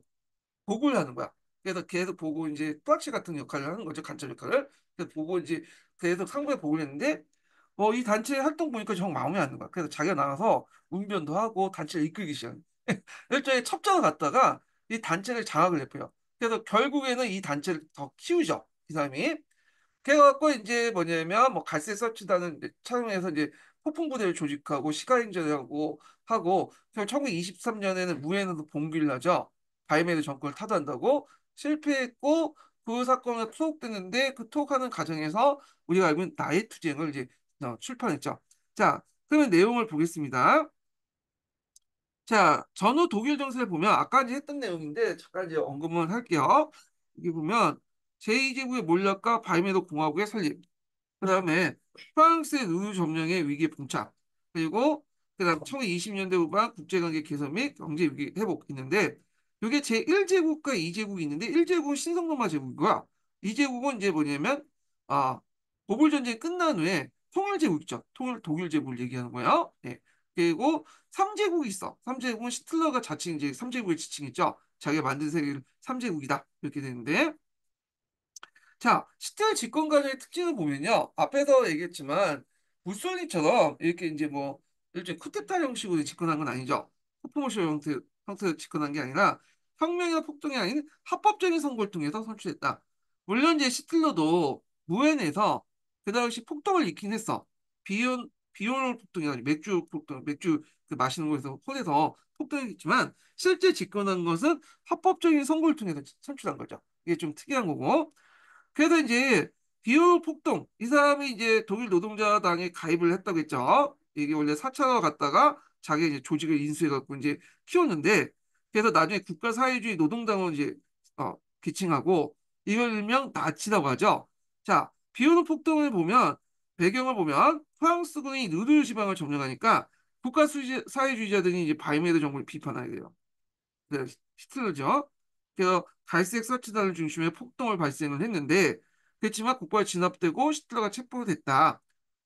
A: 보고를 하는 거야. 그래서 계속 보고 이제 또아치 같은 역할을 하는 거죠. 간첩 역할을. 그래서 보고 이제 계속 상부에 보고를 했는데 이 단체 활동 보니까 정 마음에 안 드는 거야. 그래서 자기가 나가서 운전도 하고 단체를 이끌기 시작해. 일종의 첩자가 갔다가 이 단체를 장악을 했고요. 그래서 결국에는 이 단체를 더 키우죠. 이 사람이. 그래갖고 이제 뭐냐면 뭐 갈색 서치단을 차용해서 이제 폭풍 부대를 조직하고 시가행전하고 하고 1923년에는 무에너도 봉기를 하죠. 바이메르 정권을 타도한다고 실패했고 그 사건에 투옥됐는데 그 투옥하는 과정에서 우리가 알고 있는 나의 투쟁을 이제 출판했죠. 자, 그러면 내용을 보겠습니다. 자, 전후 독일 정세를 보면 아까 이제 했던 내용인데 잠깐 이제 언급을 할게요. 여기 보면 제2제국의 몰락과 바이메르 공화국의 설립. 그다음에 프랑스의 누유 점령의 위기에 봉착 그리고 그다음 1920년대 후반 국제관계 개선 및 경제 위기 회복 있는데 이게 제1제국과 2제국이 있는데 1제국은 신성로마 제국이고요. 2제국은 이제 뭐냐면 아 보불 전쟁이 끝난 후에 통일제국 있죠. 통일 독일 제국을 얘기하는 거예요. 네. 그리고 3제국이 있어. 3제국은 시틀러가 자칭 이제 3제국의 지칭이죠. 자기가 만든 세계를 3제국이다 이렇게 되는데 자, 시리얼 집권 과정의 특징을 보면요. 앞에서 얘기했지만 무솔리니처럼 이렇게 이제 뭐 일종의 쿠데타 형식으로 집권한 건 아니죠. 포포모쇼 형태로 집권한 게 아니라 혁명이나 폭동이 아닌 합법적인 선거를 통해서 선출했다. 물론 이제 시틀러도 무엔에서 그 당시 폭동을 일으킨 했어. 비온 폭동이 아니라 맥주 폭동, 맥주 그 마시는 곳에서 혼에서 폭동이 있지만 실제 집권한 것은 합법적인 선거를 통해서 선출한 거죠. 이게 좀 특이한 거고. 그래서 이제 비오 폭동 이 사람이 이제 독일 노동자당에 가입을 했다고 했죠. 이게 원래 사차로 갔다가 자기 이제 조직을 인수해 갖고 이제 키웠는데 그래서 나중에 국가사회주의 노동당을 이제 기칭하고 이걸 일명 나치라고 하죠. 자, 비오는 폭동을 보면 배경을 보면 프랑스군이 느르 지방을 점령하니까 사회주의자들이 이제 바이메르 정부를 비판하게 돼요. 네, 히틀러죠. 그래서 갈색 서치단을 중심으로 폭동을 발생을 했는데 그렇지만 국가가 진압되고 히틀러가 체포됐다.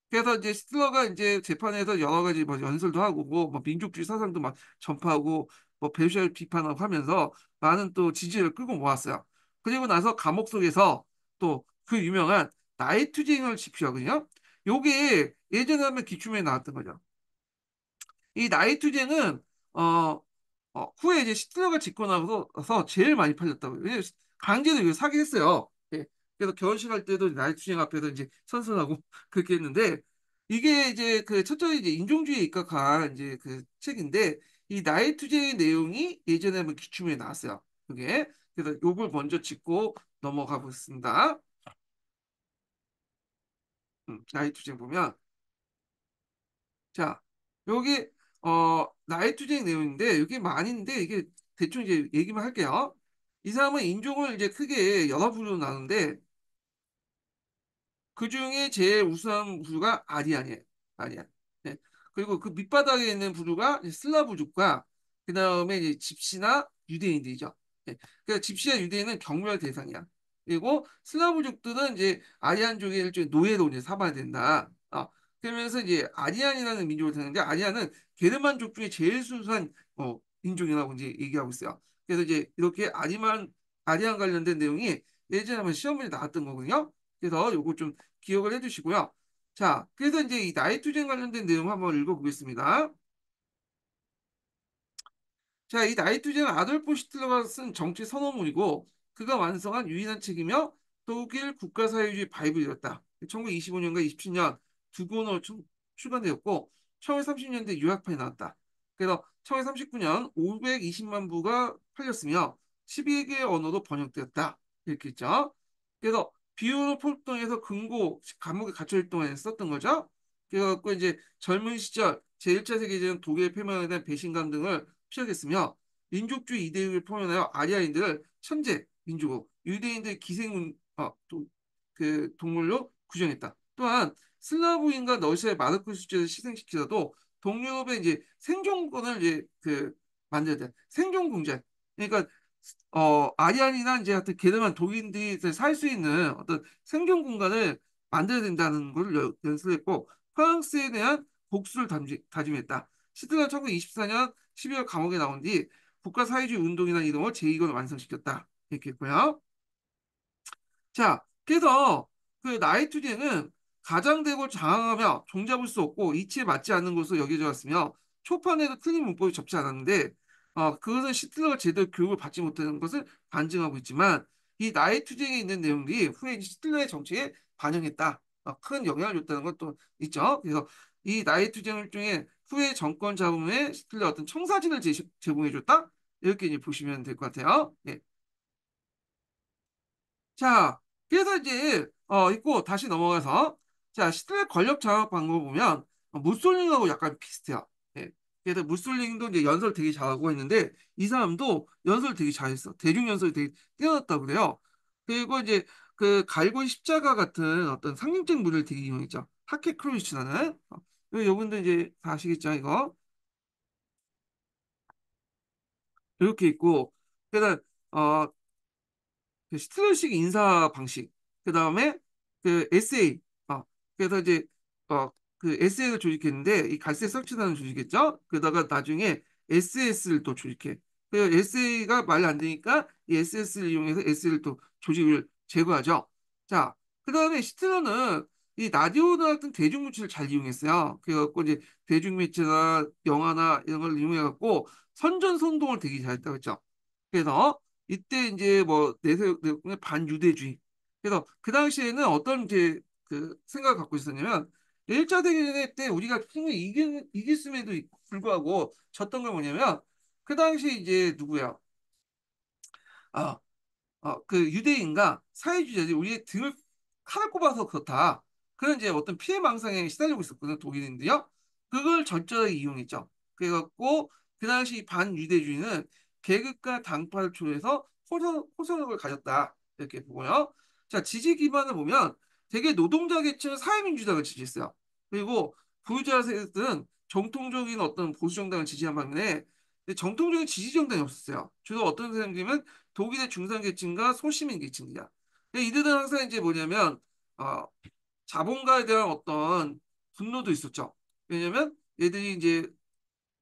A: 그래서 이제 히틀러가 이제 재판에서 여러 가지 뭐 연설도 하고 뭐 민족주의 사상도 막 전파하고 뭐 벨시아를 비판하고 하면서 많은 또 지지를 끌고 모았어요. 그리고 나서 감옥 속에서 또 그 유명한 나이트쟁을 집시하거든요. 요게 예전에 하면 기춤에 나왔던 거죠. 이 나이트쟁은 어 후에 이제 히틀러가 집권하고서 제일 많이 팔렸다고요. 왜냐면 강제로 이거 사게 했어요. 예. 그래서 결혼식 할 때도 나이트쟁 앞에서 이제 선선하고 그렇게 했는데 이게 이제 그 첫째 이제 인종주의에 입각한 이제 그 책인데 이 나이트쟁의 내용이 예전에 한번 기출문에 나왔어요. 그게 그래서 요걸 먼저 짚고 넘어가 보겠습니다. 나이트쟁 보면 자 여기 나이트쟁 내용인데 여기 많은데 이게 대충 이제 얘기만 할게요. 이 사람은 인종을 이제 크게 여러 부류로 나누는데 그 중에 제일 우수한 부류가 아리안이에요. 아리안. 네. 그리고 그 밑바닥에 있는 부류가 이제 슬라브족과 그 다음에 이제 집시나 유대인들이죠. 네. 그래서 집시나 유대인은 경멸 대상이야. 그리고 슬라브족들은 이제 아리안족의 일종의 노예로 이제 삼아야 된다. 그러면서 이제 아리안이라는 민족을 되는데 아리안은 게르만족 중에 제일 순수한 민족이라고 이제 얘기하고 있어요. 그래서 이제 이렇게 아리안 관련된 내용이 예전에 한번 시험에 나왔던 거거든요. 그래서 요거 좀 기억을 해주시고요. 자, 그래서 이제 이 나이트젠 관련된 내용 한번 읽어보겠습니다. 자, 이 나이트젠은 아돌프 히틀러가 쓴 정치 선언문이고 그가 완성한 유일한 책이며 독일 국가사회주의 바이블이었다. 1925년과 27년 두 권으로 출간되었고 1930년대 요약판이 나왔다. 그래서 1939년 520만 부가 팔렸으며 12개 언어로 번역되었다. 이렇게 있죠. 그래서 비오르 폭동에서 감옥에 갇혀있을 동안 썼던 거죠. 그래갖고 이제 젊은 시절 제1차 세계대전 독일 패망에 대한 배신감 등을 피력했으며 민족주의 이데올기를 포함하여 아리아인들을 천재 민족으로 유대인들 그 동물로 규정했다. 또한 슬라브인과 러시아의 마르크스 주제를 희생시키더라도 동유럽의 이제 생존권을 이제 그 만들어야 돼. 생존 공작. 그러니까 아리안이나 이제 하여튼 게르만 독일인들이 살 수 있는 어떤 생존 공간을 만들어야 된다는 걸 연습했고 프랑스에 대한 복수를 다짐했다. 시트가 1924년 12월 감옥에 나온 뒤 국가사회주의 운동이라는 이름으로 제2권을 완성시켰다. 이렇게 했고요. 자, 그래서 그 나이트제는 가장되고 장황하며 종잡을 수 없고 이치에 맞지 않는 것으로 여겨져 왔으며 초판에도 틀린 문법이 접지 않았는데 그것은 히틀러가 제대로 교육을 받지 못하는 것을 반증하고 있지만 이 나이트제에 있는 내용들이 후에 히틀러의 정책에 반영했다. 큰 영향을 줬다는 것도 있죠. 그래서 이 나이트제 중에 후에 정권 잡음에 히틀러 어떤 청사진을 제공해줬다. 이렇게 이제 보시면 될 것 같아요. 네. 자, 그래서 이제 있고 다시 넘어가서 자 시대 권력 장악 방법 보면 무솔링하고 약간 비슷해요. 예. 그래서 무솔링도 이제 연설 되게 잘하고 했는데 이 사람도 연설 되게 잘했어. 대중 연설이 되게 뛰어났다고 그래요. 그리고 이제 그 갈고 십자가 같은 어떤 상징적 무대를 되게 이용했죠. 하케 크루이츠라는 요분도 이제 다 아시겠죠 이거 이렇게 있고 그래서 어 그 스트레식 인사 방식, 그 다음에 그 에세이, 그래서 이제 그 에세이를 조직했는데 이 갈색 설치단을 조직했죠. 그러다가 나중에 SS를 또 조직해. 그 에세이가 말 안 되니까 이 SS를 이용해서 에세이를 또 조직을 제거하죠. 자, 그 다음에 히틀러는 이 라디오나 같은 대중물질을 잘 이용했어요. 그래갖고 이제 대중매체나 영화나 이런 걸 이용해갖고 선전선동을 되게 잘했다고 했죠. 그래서 이때 이제 뭐 내세운의 반유대주의. 그래서 그 당시에는 어떤 이제 그 생각을 갖고 있었냐면 1차 대전 때 우리가 충분히 이겼음에도 불구하고 졌던 건 뭐냐면 그 당시 이제 누구야? 아, 그 유대인과 사회주의자들이 우리의 등을 칼을 꼽아서 그렇다. 그런 이제 어떤 피해망상에 시달리고 있었거든요, 독일인들요. 그걸 적절하게 이용했죠. 그래갖고 그 당시 반유대주의는 계급과 당파를 초래해서 호소력을 가졌다. 이렇게 보고요. 자, 지지 기반을 보면 되게 노동자 계층은 사회민주당을 지지했어요. 그리고 부유자 세대들은 정통적인 어떤 보수 정당을 지지한 반면에 정통적인 지지 정당이 없었어요. 주로 어떤 사람들이면 독일의 중산 계층과 소시민 계층이야. 이들은 항상 이제 뭐냐면 어, 자본가에 대한 어떤 분노도 있었죠. 왜냐면 얘들이 이제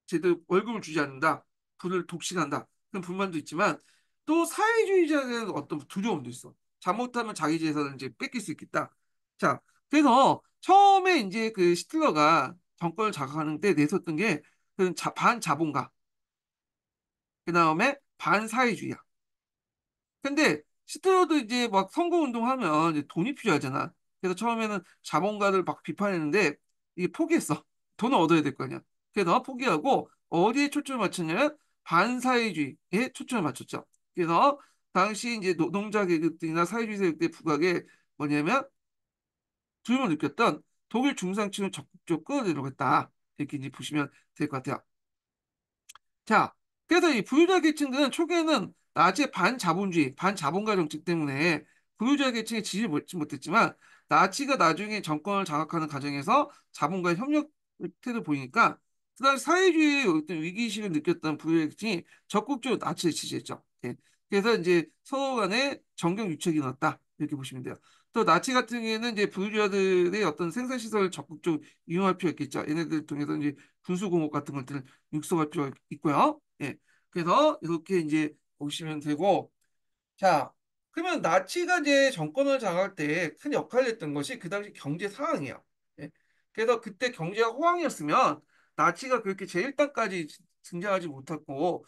A: 제대로 월급을 주지 않는다, 부를 독식한다, 그런 불만도 있지만 또 사회주의자에 대한 어떤 두려움도 있어. 잘못하면 자기 재산을 이제 뺏길 수 있겠다. 자, 그래서 처음에 이제 그 시틀러가 정권을 장악하는 때 내섰던 게 반자본가, 그 다음에 반사회주의야. 근데 시트러도 이제 막 선거운동하면 이제 돈이 필요하잖아. 그래서 처음에는 자본가들 막 비판했는데 이게 포기했어. 돈을 얻어야 될 거 아니야. 그래서 포기하고 어디에 초점을 맞췄냐면 반사회주의에 초점을 맞췄죠. 그래서 당시 이제 노동자 계급들이나 사회주의 세력들의 부각에 뭐냐면 두려움을 느꼈던 독일 중상층을 적극적으로 끌어내려고 했다. 이렇게 이제 보시면 될 것 같아요. 자, 그래서 이 부유자 계층들은 초기에는 나치의 반자본주의, 반자본가 정책 때문에 부유자 계층의 지지를 받지 못했지만 나치가 나중에 정권을 장악하는 과정에서 자본가의 협력 태도를 보이니까 그 당시 사회주의의 어떤 위기의식을 느꼈던 부유자 계층이 적극적으로 나치를 지지했죠. 예. 그래서 이제 서로 간에 정경 유착이 일어났다. 이렇게 보시면 돼요. 또 나치 같은 경우에는 이제 부유자들의 어떤 생산시설을 적극적으로 이용할 필요가 있겠죠. 얘네들 통해서 이제 군수공업 같은 것들을 육성할 필요가 있고요. 예. 그래서 이렇게 이제 보시면 되고, 자, 그러면 나치가 이제 정권을 장악할 때 큰 역할을 했던 것이 그 당시 경제 상황이에요. 예. 그래서 그때 경제가 호황이었으면 나치가 그렇게 제1단까지 등장하지 못했고,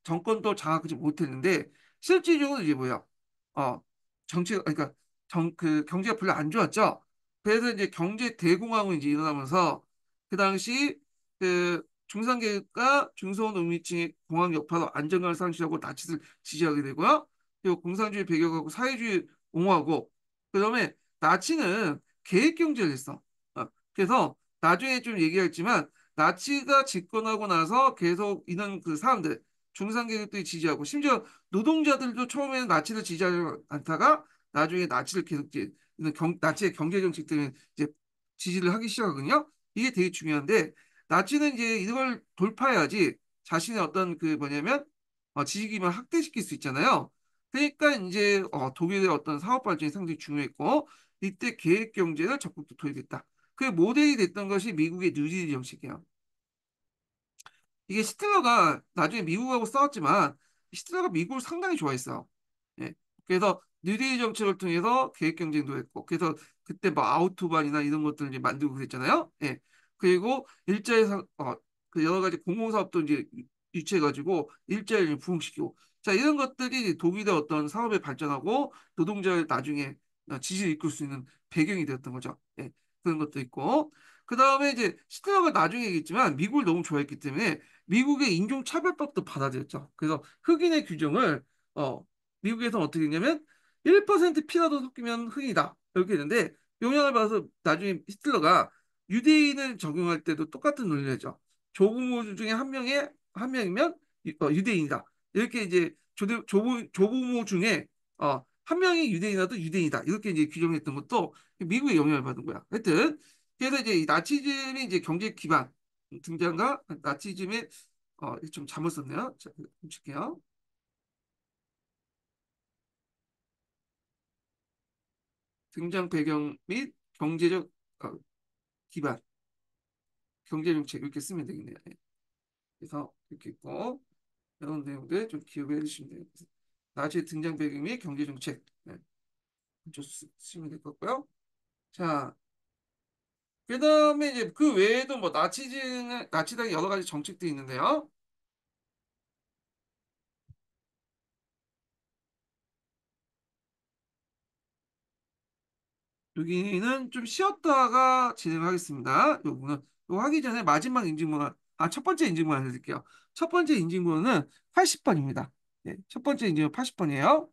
A: 정권도 장악하지 못했는데, 실질적으로 이제 뭐야? 어, 그러니까 그 경제가 별로 안 좋았죠. 그래서 이제 경제 대공황이 이제 일어나면서 그 당시 그 중산계급과 중소한 농민층의 공황 여파로 안정감을 상실하고 나치를 지지하게 되고요. 그리고 공산주의 배격하고 사회주의 옹호하고 그다음에 나치는 계획 경제를 했어. 그래서 나중에 좀 얘기했지만 나치가 집권하고 나서 계속 이런 그 사람들 중산계급들이 지지하고 심지어 노동자들도 처음에는 나치를 지지하지 않다가 나중에 나치를 계속 이제 나치의 경제 정책 때문에 이제 지지를 하기 시작하거든요. 이게 되게 중요한데 나치는 이제 이걸 돌파해야지 자신의 어떤 그 뭐냐면 지지 기반을 확대시킬 수 있잖아요. 그러니까 이제 독일의 어떤 사업 발전이 상당히 중요했고 이때 계획 경제를 적극 도입했다. 그 모델이 됐던 것이 미국의 뉴딜 정책이에요. 이게 히틀러가 나중에 미국하고 싸웠지만 히틀러가 미국을 상당히 좋아했어요. 예. 그래서 뉴딜 정책을 통해서 계획 경쟁도 했고, 그래서 그때 뭐 아우토반이나 이런 것들을 이제 만들고 그랬잖아요. 예. 그리고 그 여러 가지 공공사업도 이제 유치해가지고 일자리를 부흥시키고, 자 이런 것들이 독일의 어떤 사업에 발전하고 노동자를 나중에 지지를 이끌 수 있는 배경이 되었던 거죠. 예. 그런 것도 있고. 그 다음에 이제 히틀러가 나중에 얘기했지만 미국을 너무 좋아했기 때문에 미국의 인종차별법도 받아들였죠. 그래서 흑인의 규정을 어, 미국에서 어떻게 했냐면 1% 피라도 섞이면 흑인이다. 이렇게 했는데 영향을 받아서 나중에 히틀러가 유대인을 적용할 때도 똑같은 논리를 했죠. 조부모 중에 한 명이면 유대인이다. 이렇게 이제 조부모 중에 한 명이 유대인이라도 유대인이다. 이렇게 이제 규정했던 것도 미국의 영향을 받은 거야. 하여튼 그래서 이제 이 나치즘이 이제 경제 기반 등장과 나치즘의 좀 잘못 썼네요. 자, 훔칠게요. 등장 배경 및 경제적 어, 기반, 경제 정책 이렇게 쓰면 되겠네요. 예. 그래서 이렇게 있고 이런 내용들 좀 기억해 주시면 돼요. 나치의 등장 배경 및 경제 정책 네. 좀 쓰시면 될 것 같고요. 자, 그다음에 이제 그 외에도 뭐 나치당의 여러 가지 정책들이 있는데요. 여기는 좀 쉬었다가 진행하겠습니다. 요거는 요거 하기 전에 마지막 인증번호 첫 번째 인증번호 해드릴게요. 첫 번째 인증번호는 80번입니다. 첫 번째 인증번호 80번이에요.